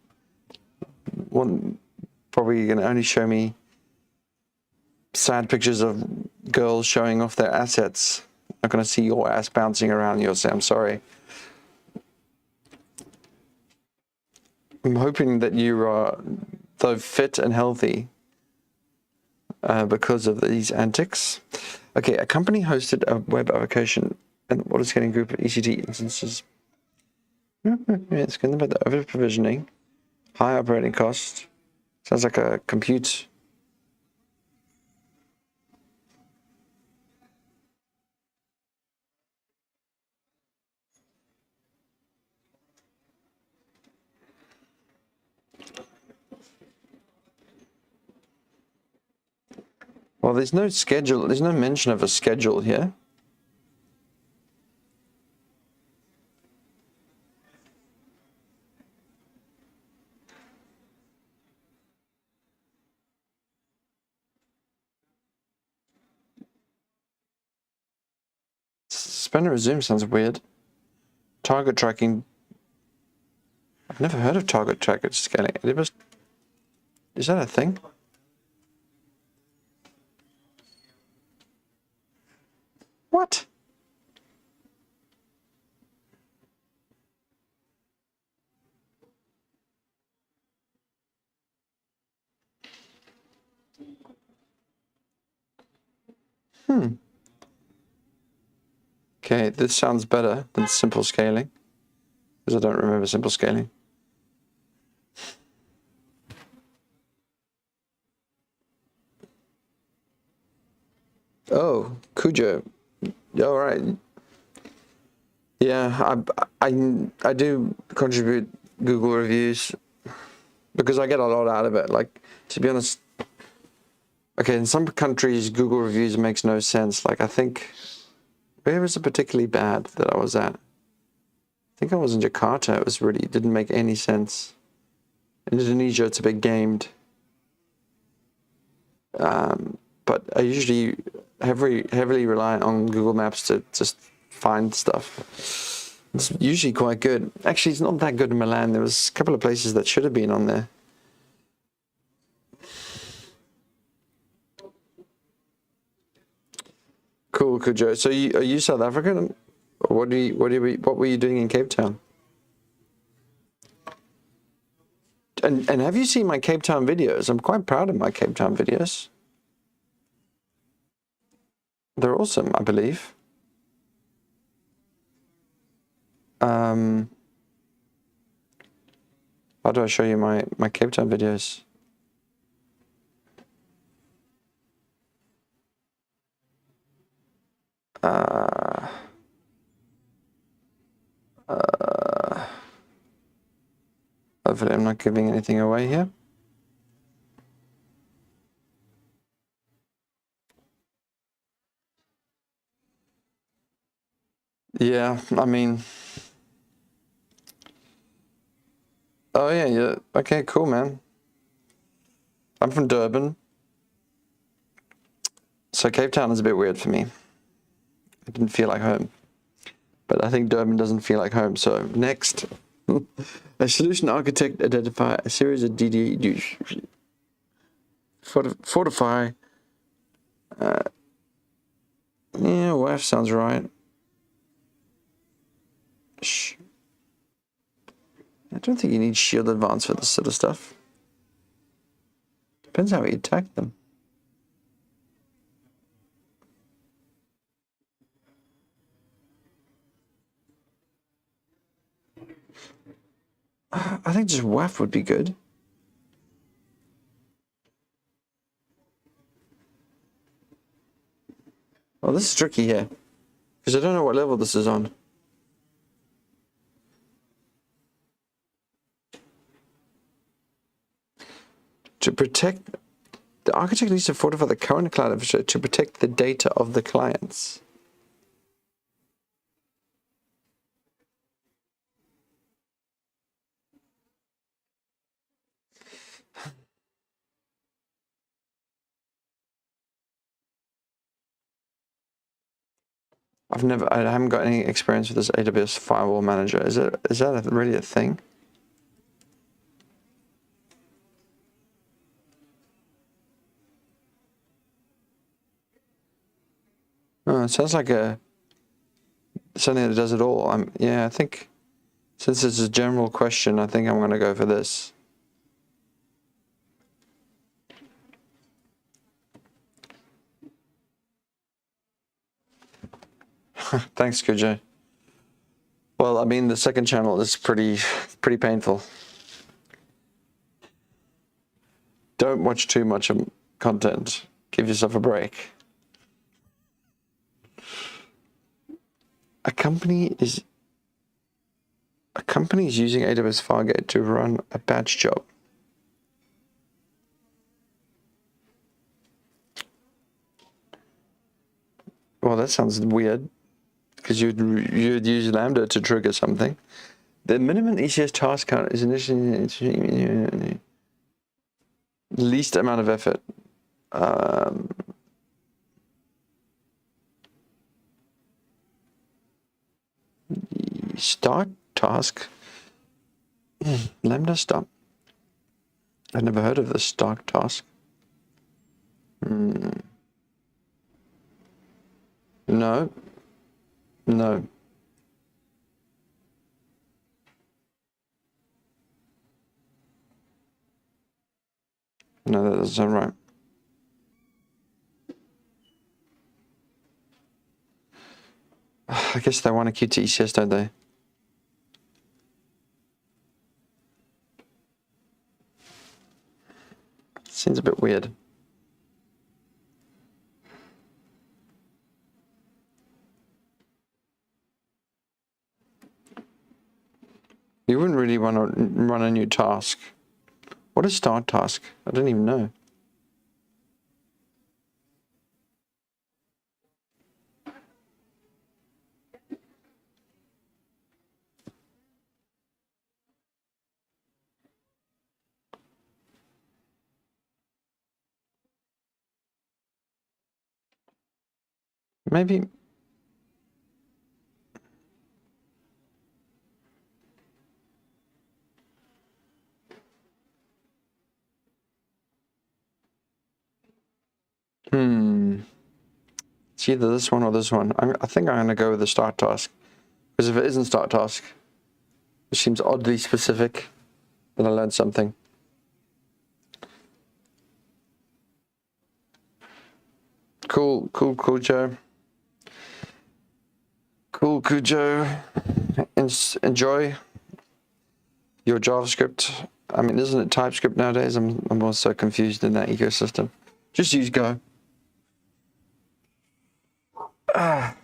Probably going to only show me sad pictures of girls showing off their assets. Not going to see your ass bouncing around. You'll say, I'm sorry. I'm hoping that you are, though, fit and healthy because of these antics. Okay, a company hosted a web application and what is getting a group of ECT instances. It's going about the over provisioning, high operating cost. Sounds like a compute. Well, there's no schedule. There's no mention of a schedule here. Suspend and resume sounds weird. Target tracking. I've never heard of target tracker scaling. Is that a thing? What? Okay, this sounds better than simple scaling, because I don't remember simple scaling. Oh, Cujo. All right. Yeah, I do contribute Google reviews because I get a lot out of it. Like, to be honest, okay, in some countries, Google reviews makes no sense. Like, I think, where was it particularly bad that I was at? I think I was in Jakarta. It didn't make any sense. In Indonesia, it's a bit gamed. But I usually heavily rely on Google Maps to just find stuff. It's usually quite good. Actually, it's not that good in Milan. There was a couple of places that should have been on there. Cool, Cujo. So are you South African? Or what were you doing in Cape Town? And have you seen my Cape Town videos? I'm quite proud of my Cape Town videos. They're awesome, I believe. How do I show you my Cape Town videos? Hopefully I'm not giving anything away here. Yeah, I mean... Oh yeah. Okay, cool, man. I'm from Durban. So Cape Town is a bit weird for me. It didn't feel like home. But I think Durban doesn't feel like home. So next, a solution architect identify a series of DD fortify. Yeah, WAF sounds right. I don't think you need shield advance for this sort of stuff. Depends how you attack them. I think just WAF would be good. Well, this is tricky here, because I don't know what level this is on. To protect, the architect needs to fortify the current cloud infrastructure to protect the data of the clients. I haven't got any experience with this AWS Firewall Manager. Is that really a thing? Oh, it sounds like something that does it all. Yeah, I think since it's a general question, I think I'm going to go for this. Thanks, Kujo. Well, I mean, the second channel is pretty painful. Don't watch too much content. Give yourself a break. A company is using AWS Fargate to run a batch job. Well, that sounds weird, because you'd use Lambda to trigger something. The minimum ECS task count is initially least amount of effort. Start task. Lambda stop. I've never heard of this start task. No. No. No, that doesn't sound right. I guess they want to keep to ECS, don't they? Seems a bit weird. You wouldn't really want to run a new task. What is start task? I don't even know. Maybe. It's either this one or this one. I think I'm going to go with the start task. Because if it isn't start task, it seems oddly specific, then I learned something. Cool, Joe. Cool, Joe. Enjoy your JavaScript. I mean, isn't it TypeScript nowadays? I'm also confused in that ecosystem. Just use Go. How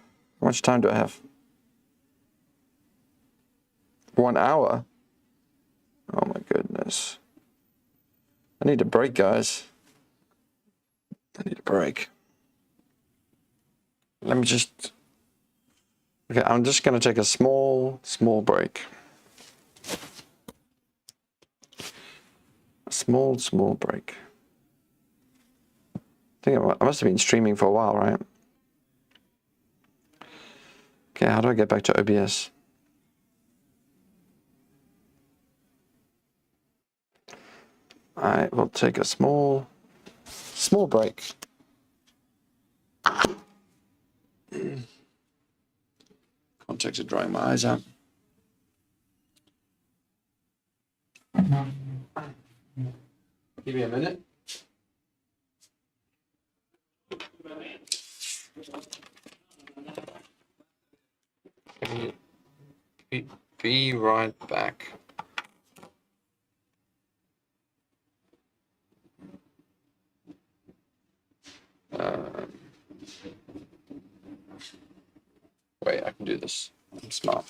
much time do I have? 1 hour? Oh my goodness. I need a break, guys. I need a break. Let me just... Okay, I'm just going to take a small break. A small break. I think I must have been streaming for a while, right? Okay, how do I get back to OBS? I will take a small break. Context of drying my eyes out. Give me a minute. Be right back. Wait, I can do this. I'm smart.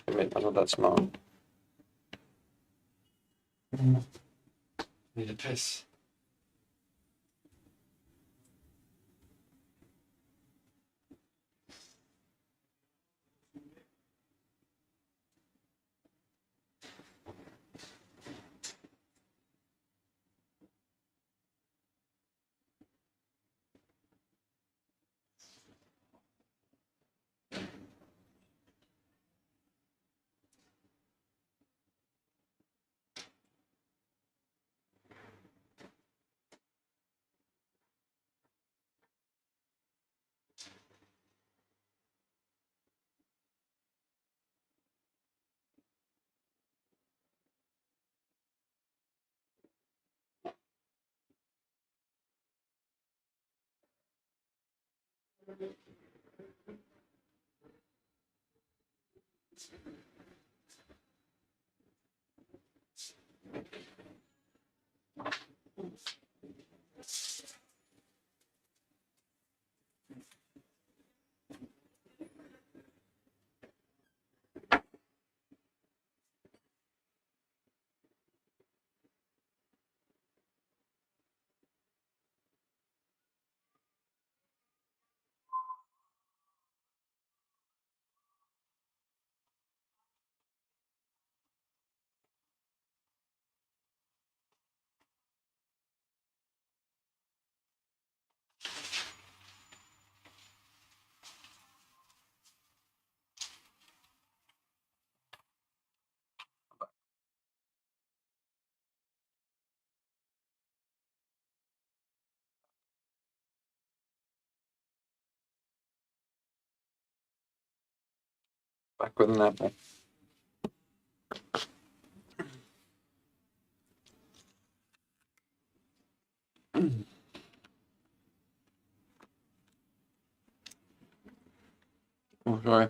Wait, I'm not that smart. Need a piss. Back with an apple. Oh, sorry.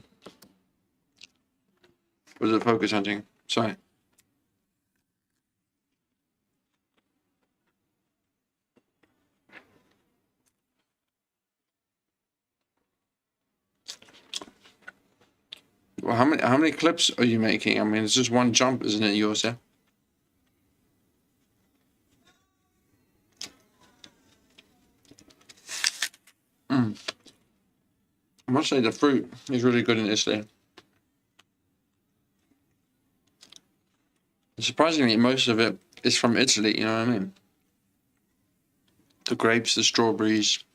Was it focus hunting? Sorry. Well, how many clips are you making? I mean, it's just one jump, isn't it, yours, yeah? I must say the fruit is really good in Italy. Surprisingly, most of it is from Italy, you know what I mean? The grapes, the strawberries,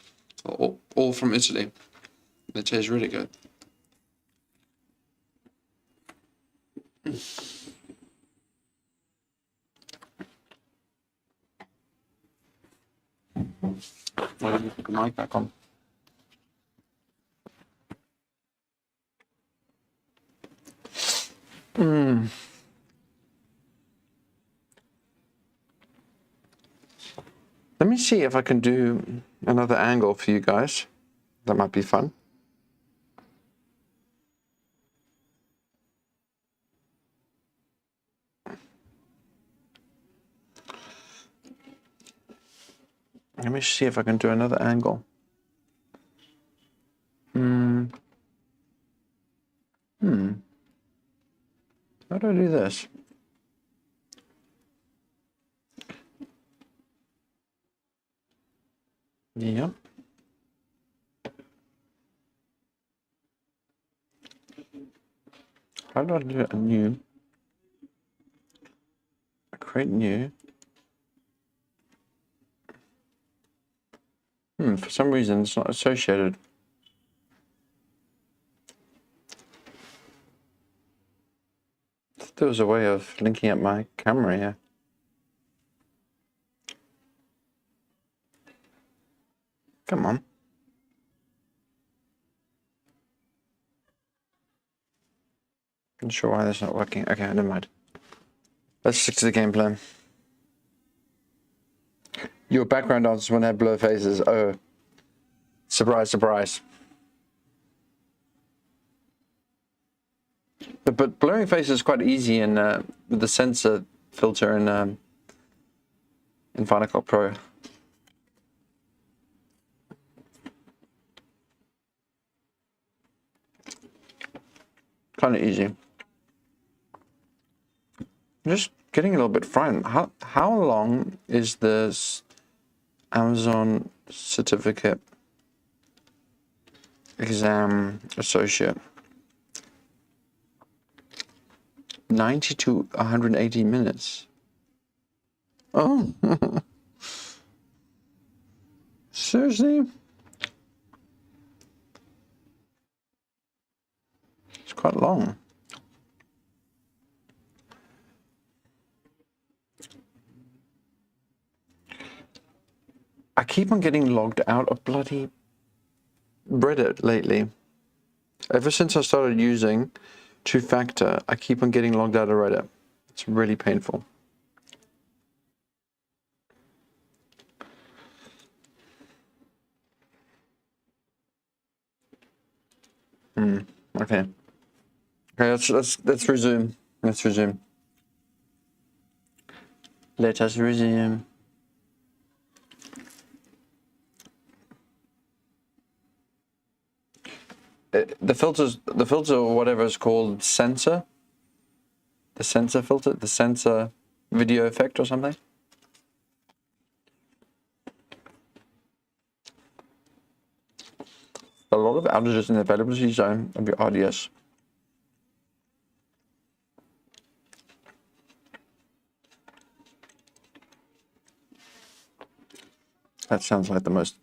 all from Italy. They taste really good. Well, you put the mic back on. Let me see if I can do another angle for you guys. That might be fun. Let me see if I can do another angle. How do I do this? Yep. How do I do a new? Create new. For some reason it's not associated. There was a way of linking up my camera here. Come on. Not sure why that's not working. Okay, never mind. Let's stick to the game plan. Your background dancers won't have blur faces. Oh. Surprise, surprise. But blurring faces is quite easy in with the sensor filter in Final Cut Pro. Kind of easy. I'm just getting a little bit frightened. How long is this Amazon certificate exam associate? 90 to 180 minutes. Oh. Seriously? It's quite long. I keep on getting logged out of bloody Reddit lately. Ever since I started using two-factor, I keep on getting logged out of Reddit. It's really painful. Okay. Okay, let's resume. Let's resume. Let us resume. The filter or whatever is called sensor. The sensor filter, the sensor video effect or something. A lot of outages in the availability zone of your RDS. That sounds like the most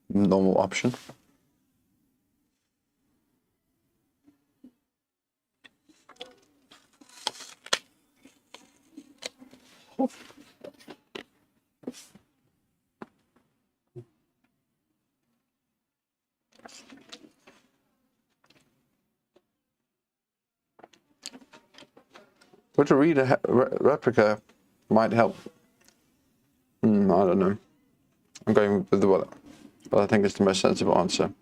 normal option. But to read a replica might help. I don't know. I'm going with the what I think is the most sensible answer.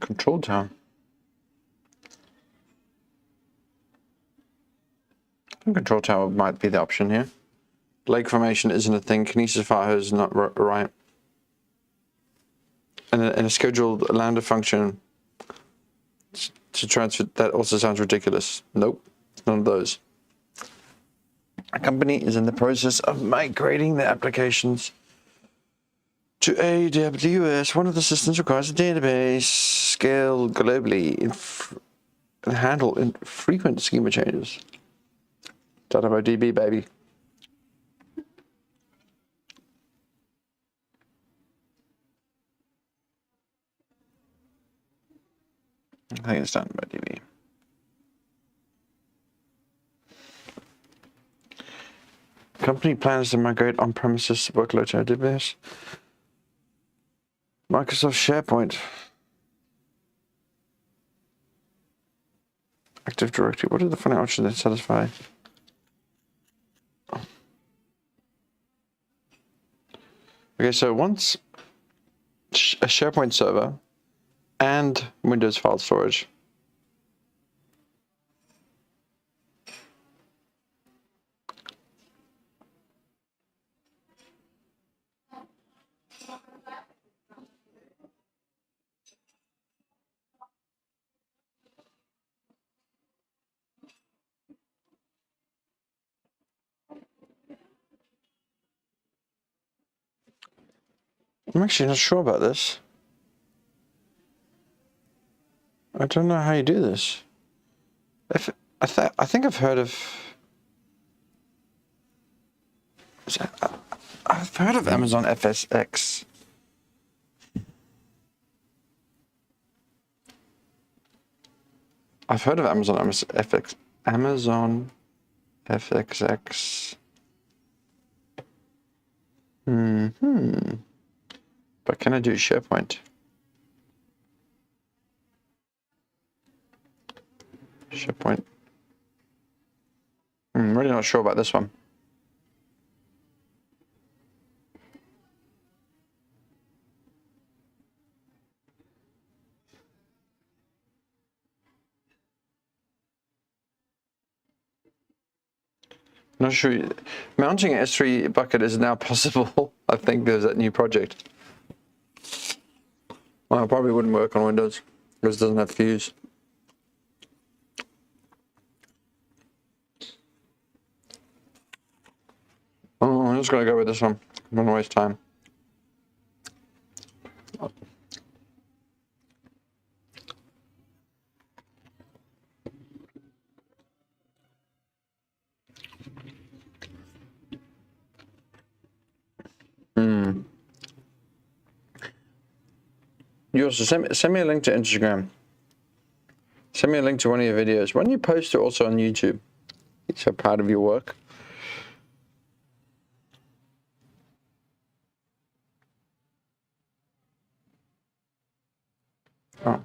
Control tower. I think control tower might be the option here. Lake formation isn't a thing. Kinesis fire hose is not right. And a scheduled lambda function to transfer, that also sounds ridiculous. Nope, none of those. A company is in the process of migrating their applications to AWS. One of the systems requires a database scale globally and handle frequent schema changes. DynamoDB, baby. I think it's DynamoDB. Company plans to migrate on-premises workload to AWS. Microsoft SharePoint. Active Directory. What are the funny options that satisfy? Okay, so once a SharePoint server and Windows file storage. I'm actually not sure about this. I don't know how you do this. I think I've heard of. I've heard of Amazon FSX. I've heard of Amazon FXX. But can I do SharePoint? SharePoint. I'm really not sure about this one. Not sure. Mounting an S3 bucket is now possible. I think there's that new project. Well, it probably wouldn't work on Windows because it doesn't have Fuse. Oh, I'm just going to go with this one. I don't want to waste time. You also send me a link to Instagram. Send me a link to one of your videos. Why don't you post it also on YouTube? I'm so proud of your work. Oh.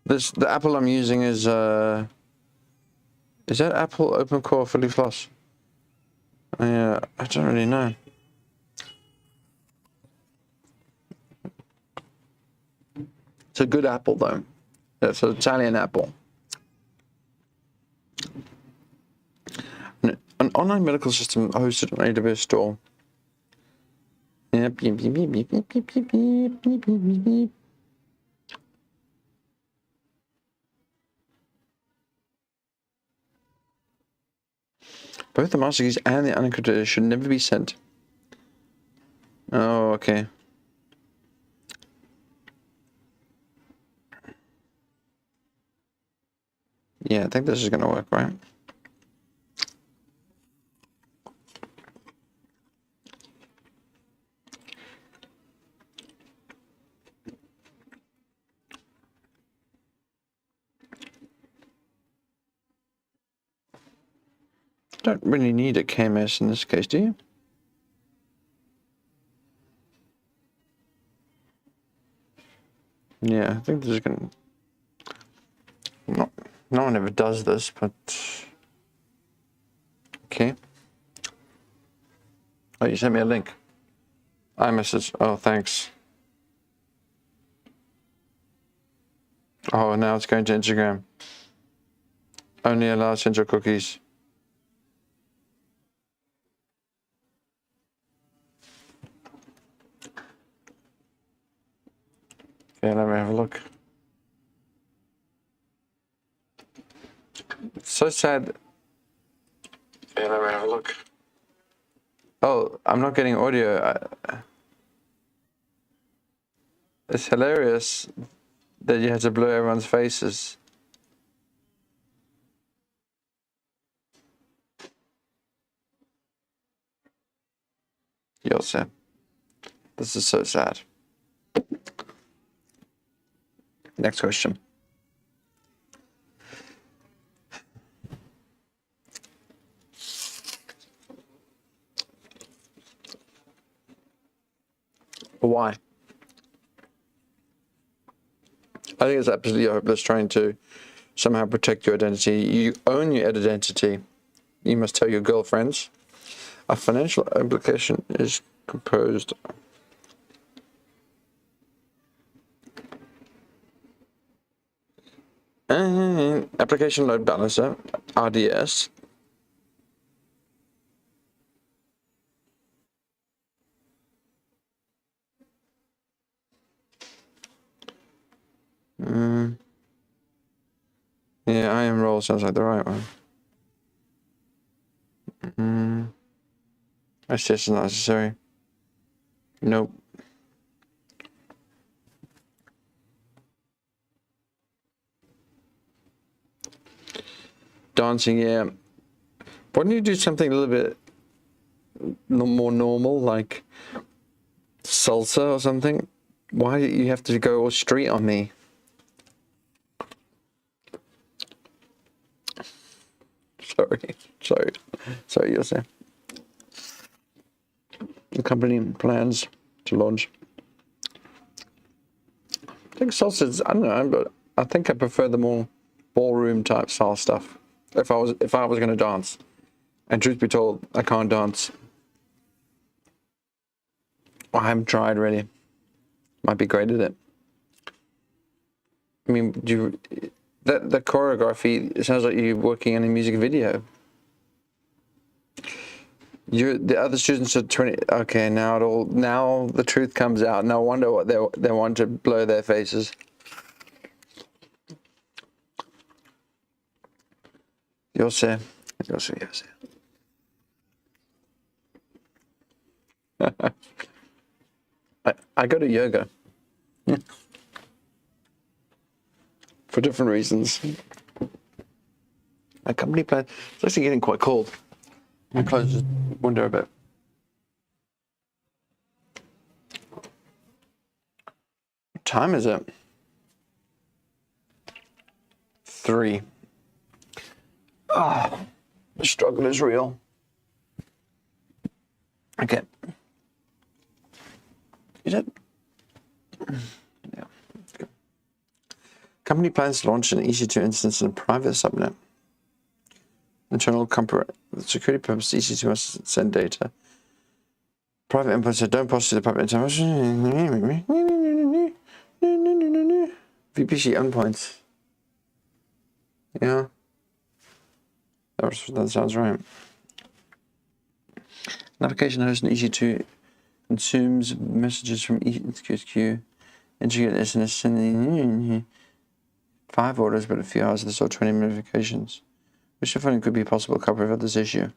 The Apple I'm using is that Apple Open Core Fully Floss? Yeah, I don't really know. It's a good Apple though. It's an Italian Apple. An online medical system hosted on AWS store. Yep. Beep, beep, beep, beep, beep, beep, beep, beep, beep, beep, beep. Both the master keys and the unencrypted should never be sent. Oh, okay. Yeah, I think this is gonna work, right? Don't really need a KMS in this case, do you? Yeah, I think this is gonna. No one ever does this, but okay. Oh, you sent me a link. iMessage. Oh, thanks. Oh, now it's going to Instagram. Only allow essential cookies. Okay, let me have a look. It's so sad. Okay, let me have a look. Oh, I'm not getting audio. It's hilarious that you had to blur everyone's faces. Yosef. This is so sad. Next question. Why? I think it's absolutely hopeless trying to somehow protect your identity. You own your identity. You must tell your girlfriends. A financial application is composed. Application load balancer, RDS. Yeah, I am roll sounds like the right one. That's just not necessary. Nope. Dancing, yeah. Why don't you do something a little bit more normal, like salsa or something? Why do you have to go all street on me? Sorry, you'll say. The company plans to launch. I think salsa's, I don't know, but I think I prefer the more ballroom type style stuff. If I was going to dance, and truth be told, I can't dance. I haven't tried really. Might be great at it. I mean, the choreography, it sounds like you're working on a music video. The other students are 20. Okay, now the truth comes out. No wonder what they want to blur their faces. You'll see. I go to yoga for different reasons. My company plan. It's actually getting quite cold. Let me close the window a bit. time is it? 3. Ah, the struggle is real. Okay. Is it? Yeah. Good. Company plans to launch an EC2 instance in a private subnet. Internal security purpose, EC2 must send data. Private endpoints that don't pass through the public information. VPC endpoints. Yeah. That sounds right. An application host in EC2 consumes messages from EC2, integrate SNS, sending 5 orders, but a few hours, there's 20 notifications. Which definitely could be a possible culprit of this issue.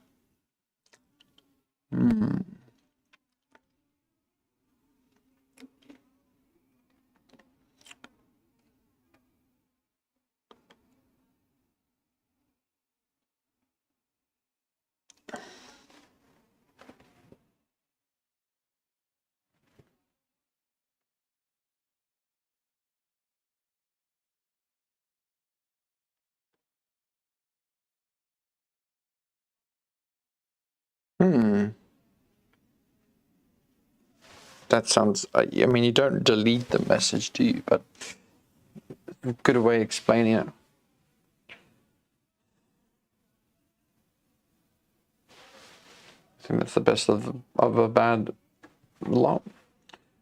That sounds, I mean, you don't delete the message, do you? But a good way of explaining it. I think that's the best of a bad lot.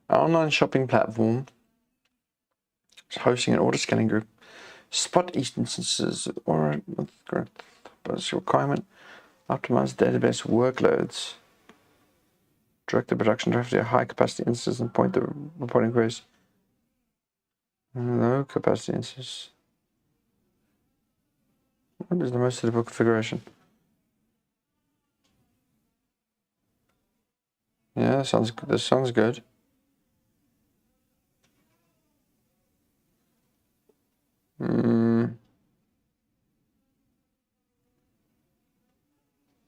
An online shopping platform is hosting an order scanning group. Spot instances or that's a requirement. Optimize database workloads. Direct the production directly to high capacity instances and point the reporting queries. Low capacity instances. What is the most suitable configuration? Yeah, this sounds good.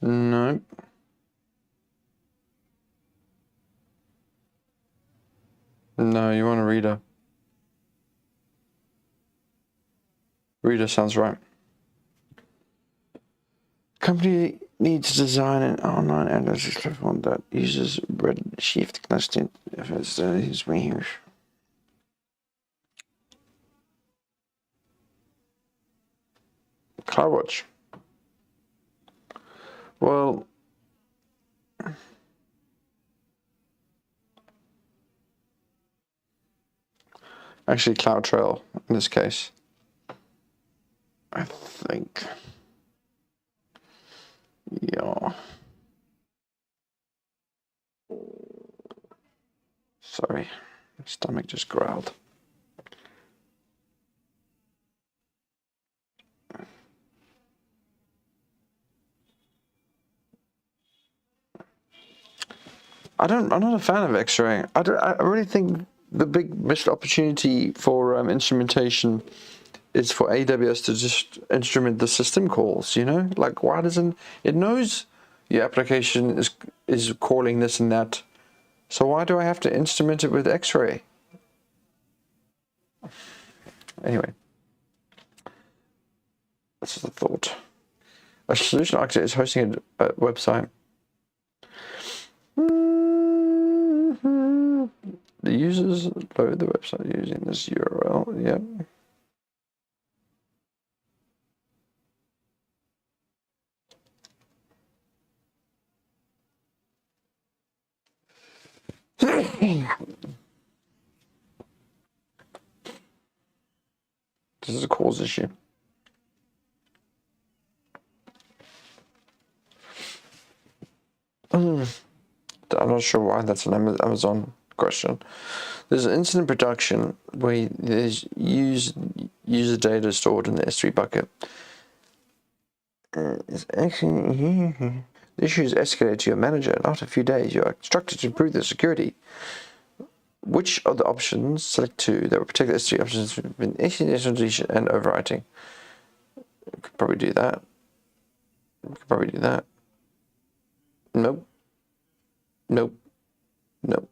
No. No, you want a reader. Reader sounds right. Company needs to design an online analytics platform that uses Redshift clustering as his range. CloudWatch. Well, actually CloudTrail in this case. I think. Yeah. Sorry, my stomach just growled. I'm not a fan of X-ray. I really think the big missed opportunity for instrumentation is for AWS to just instrument the system calls. You know, like why doesn't it knows your application is calling this and that? So why do I have to instrument it with X-ray? Anyway, this is a thought. A solution architect is hosting a website. The users load the website using this URL. Yep. This is a cause issue. I'm not sure why that's an Amazon question. There's an incident production where there's user data stored in the S3 bucket. It's actually the issue is escalated to your manager, and after a few days, you are instructed to improve the security. Which of the options? Select 2 that will protect the S3 options from deletion and overwriting. You could probably do that. Nope. Nope. Nope.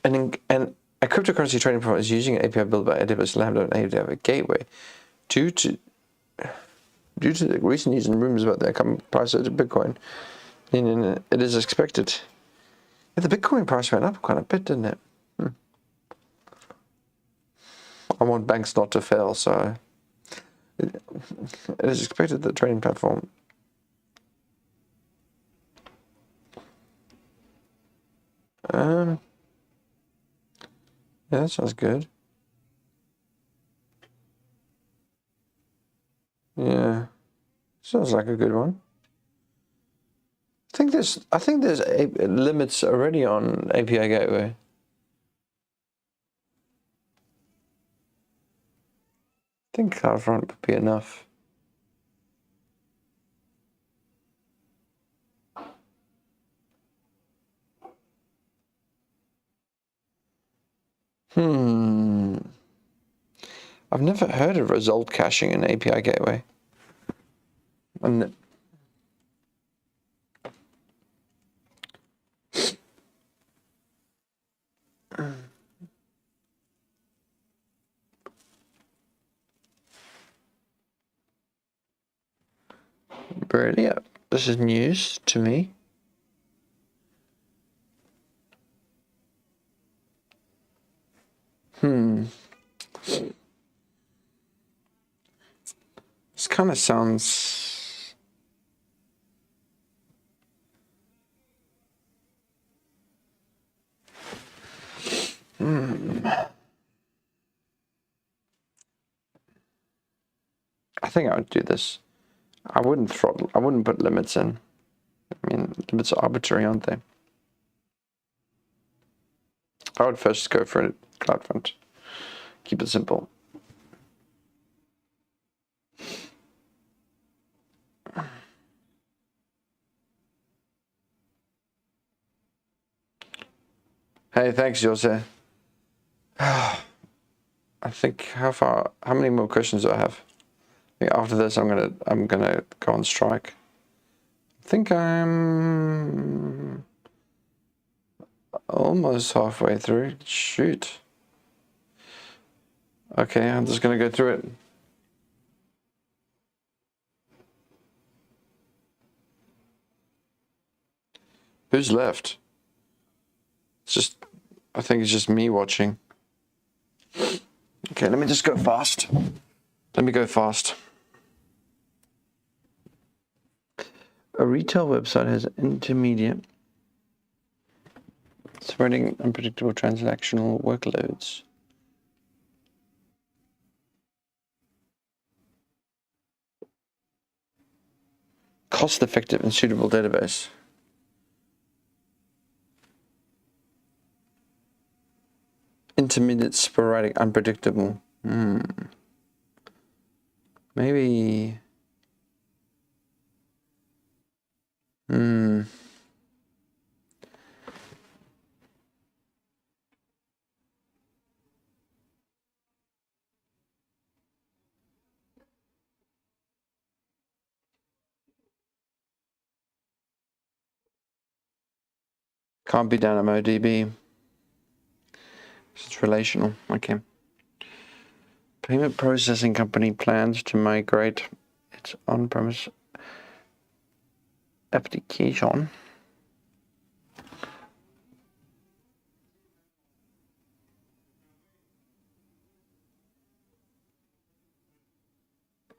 And A cryptocurrency trading platform is using an API built by AWS Lambda and AWS Gateway due to the recent news and rumors about the upcoming price of Bitcoin. It is expected. Yeah, the Bitcoin price went up quite a bit, didn't it? I want banks not to fail, so it is expected that the trading platform yeah, that sounds good. Yeah, sounds like a good one. I think there's limits already on API Gateway. I think CloudFront would be enough. I've never heard of result caching in API Gateway. And really, this is news to me. This kind of sounds. I think I would do this. I wouldn't throttle. I wouldn't put limits in. I mean, limits are arbitrary, aren't they? I would first go for it, CloudFront. Keep it simple. Hey, thanks, Jose. I think how many more questions do I have? I think after this, I'm gonna go on strike. I think I'm almost halfway through. Shoot. Okay, I'm just gonna go through it. Who's left? I think it's just me watching. Okay, let me just go fast. Let me go fast. A retail website has intermediate spreading unpredictable transactional workloads. Cost-effective and suitable database. Intermediate, sporadic, unpredictable. Maybe. Can't be DynamoDB. It's relational. Okay. Payment processing company plans to migrate its on-premise application.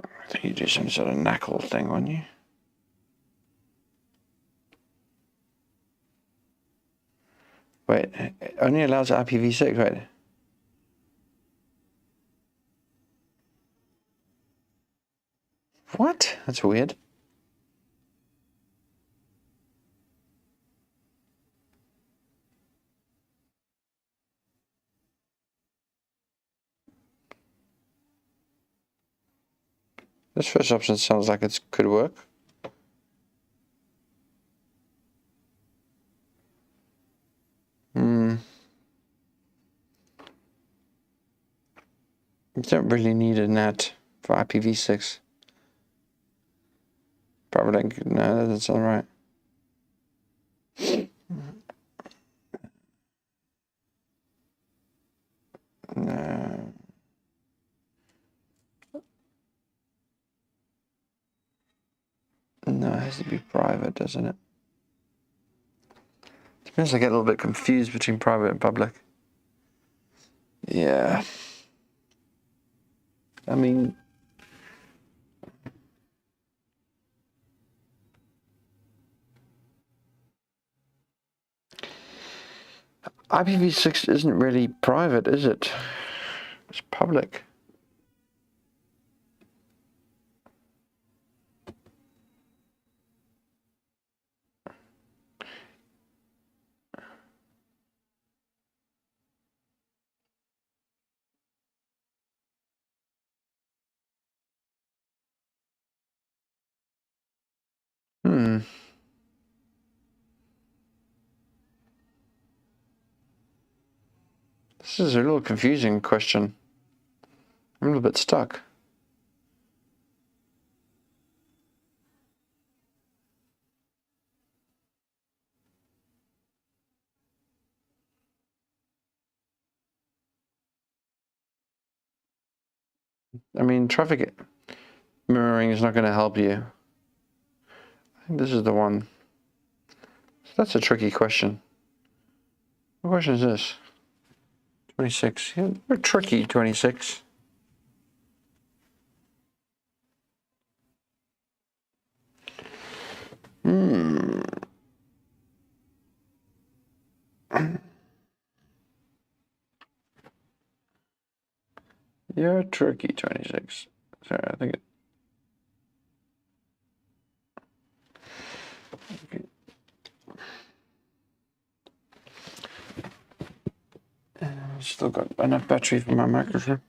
I think you do some sort of knackle thing, wouldn't you? Wait, it only allows IPv6, wait. What? That's weird. This first option sounds like it could work. You don't really need a NAT for IPv6. Private link, no, that doesn't sound right. No. No, it has to be private, doesn't it? Depends, I get a little bit confused between private and public. Yeah. I mean, IPv6 isn't really private, is it? It's public. This is a little confusing question. I'm a little bit stuck. I mean, traffic mirroring is not going to help you. I think this is the one. That's a tricky question. What question is this? 26. Yeah, they're tricky, 26. You're tricky, 26. Sorry, I think it. Okay. Still got enough battery for my microphone.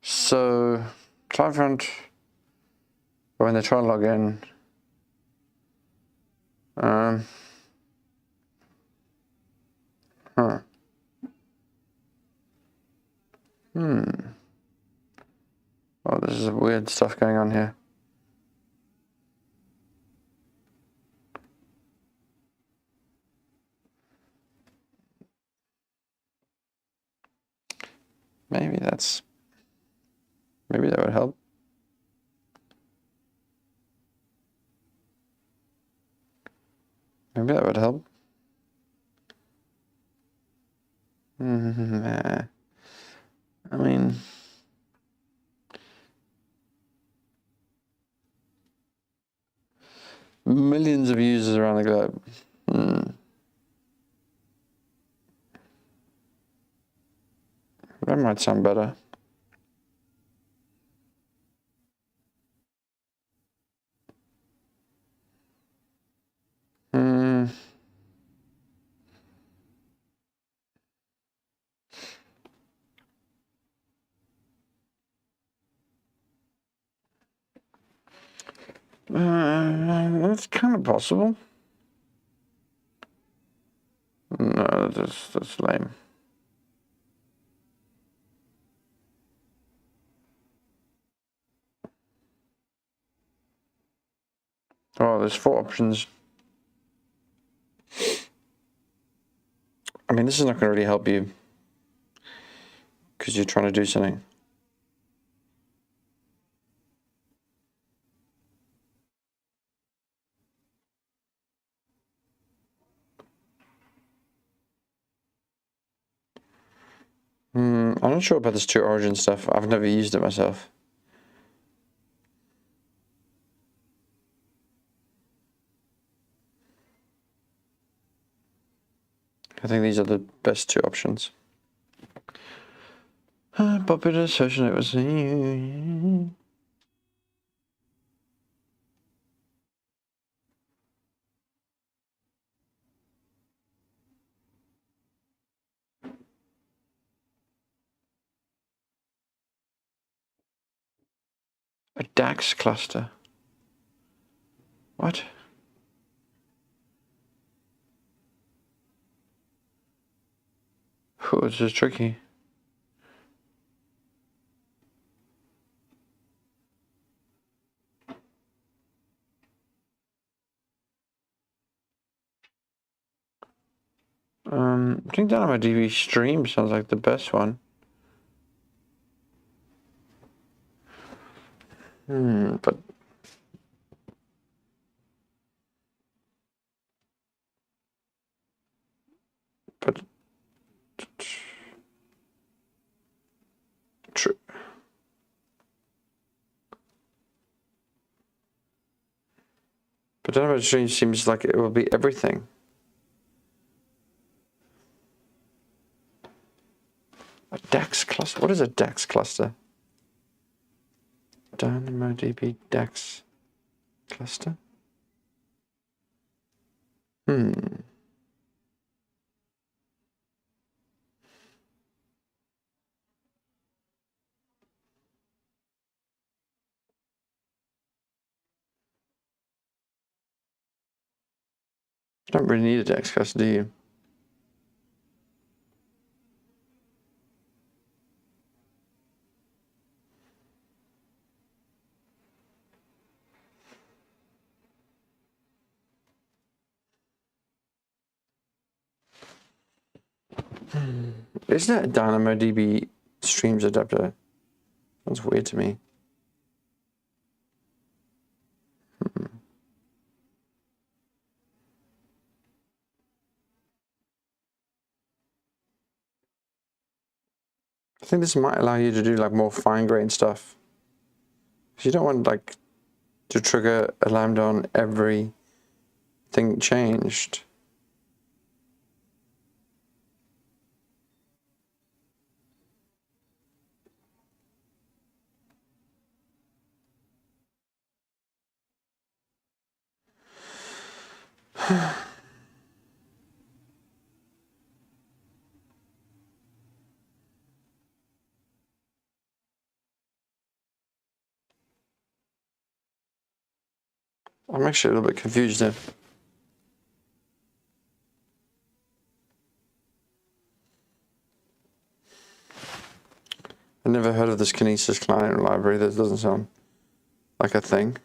So, CloudFront, when they try to log in, Oh, this is weird stuff going on here. Maybe that would help. Maybe that would help. Nah. I mean, millions of users around the globe. That might sound better. That's kind of possible. No, that's lame. Oh, there's 4 options. I mean, this is not going to really help you because you're trying to do something. I'm not sure about this 2Origin stuff. I've never used it myself. I think these are the best 2 options. Popular social networks. A DAX cluster. What? Oh, this is tricky. I think DynamoDB Stream sounds like the best one. But true. But DynamoDB Stream seems like it will be everything. A DAX cluster? What is a DAX cluster? DynamoDB DAX cluster? You don't really need a DAX cluster, do you? Isn't that a DynamoDB Streams adapter? That's weird to me. I think this might allow you to do like more fine-grained stuff. Because you don't want like to trigger a Lambda on everything changed. I'm actually a little bit confused there. I've never heard of this Kinesis client library. That doesn't sound like a thing.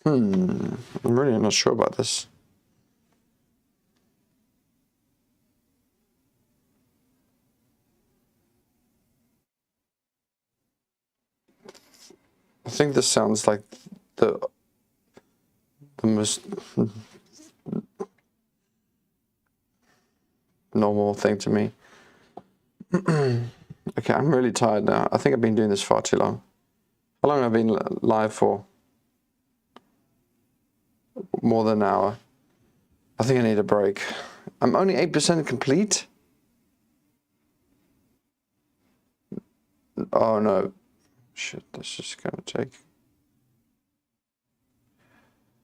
I'm really not sure about this. I think this sounds like the most normal thing to me. Okay, I'm really tired now. I think I've been doing this far too long. How long have I been live for? More than an hour. I think I need a break. I'm only 8% complete? Oh no. Shit, this is gonna take...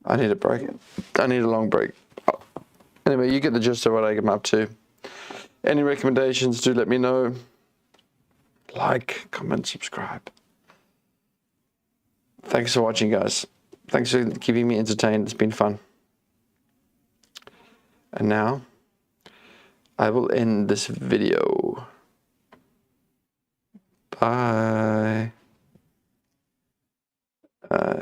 I need a break. I need a long break. Anyway, you get the gist of what I'm up to. Any recommendations, do let me know. Like, comment, subscribe. Thanks for watching, guys. Thanks for keeping me entertained. It's been fun. And now, I will end this video. Bye.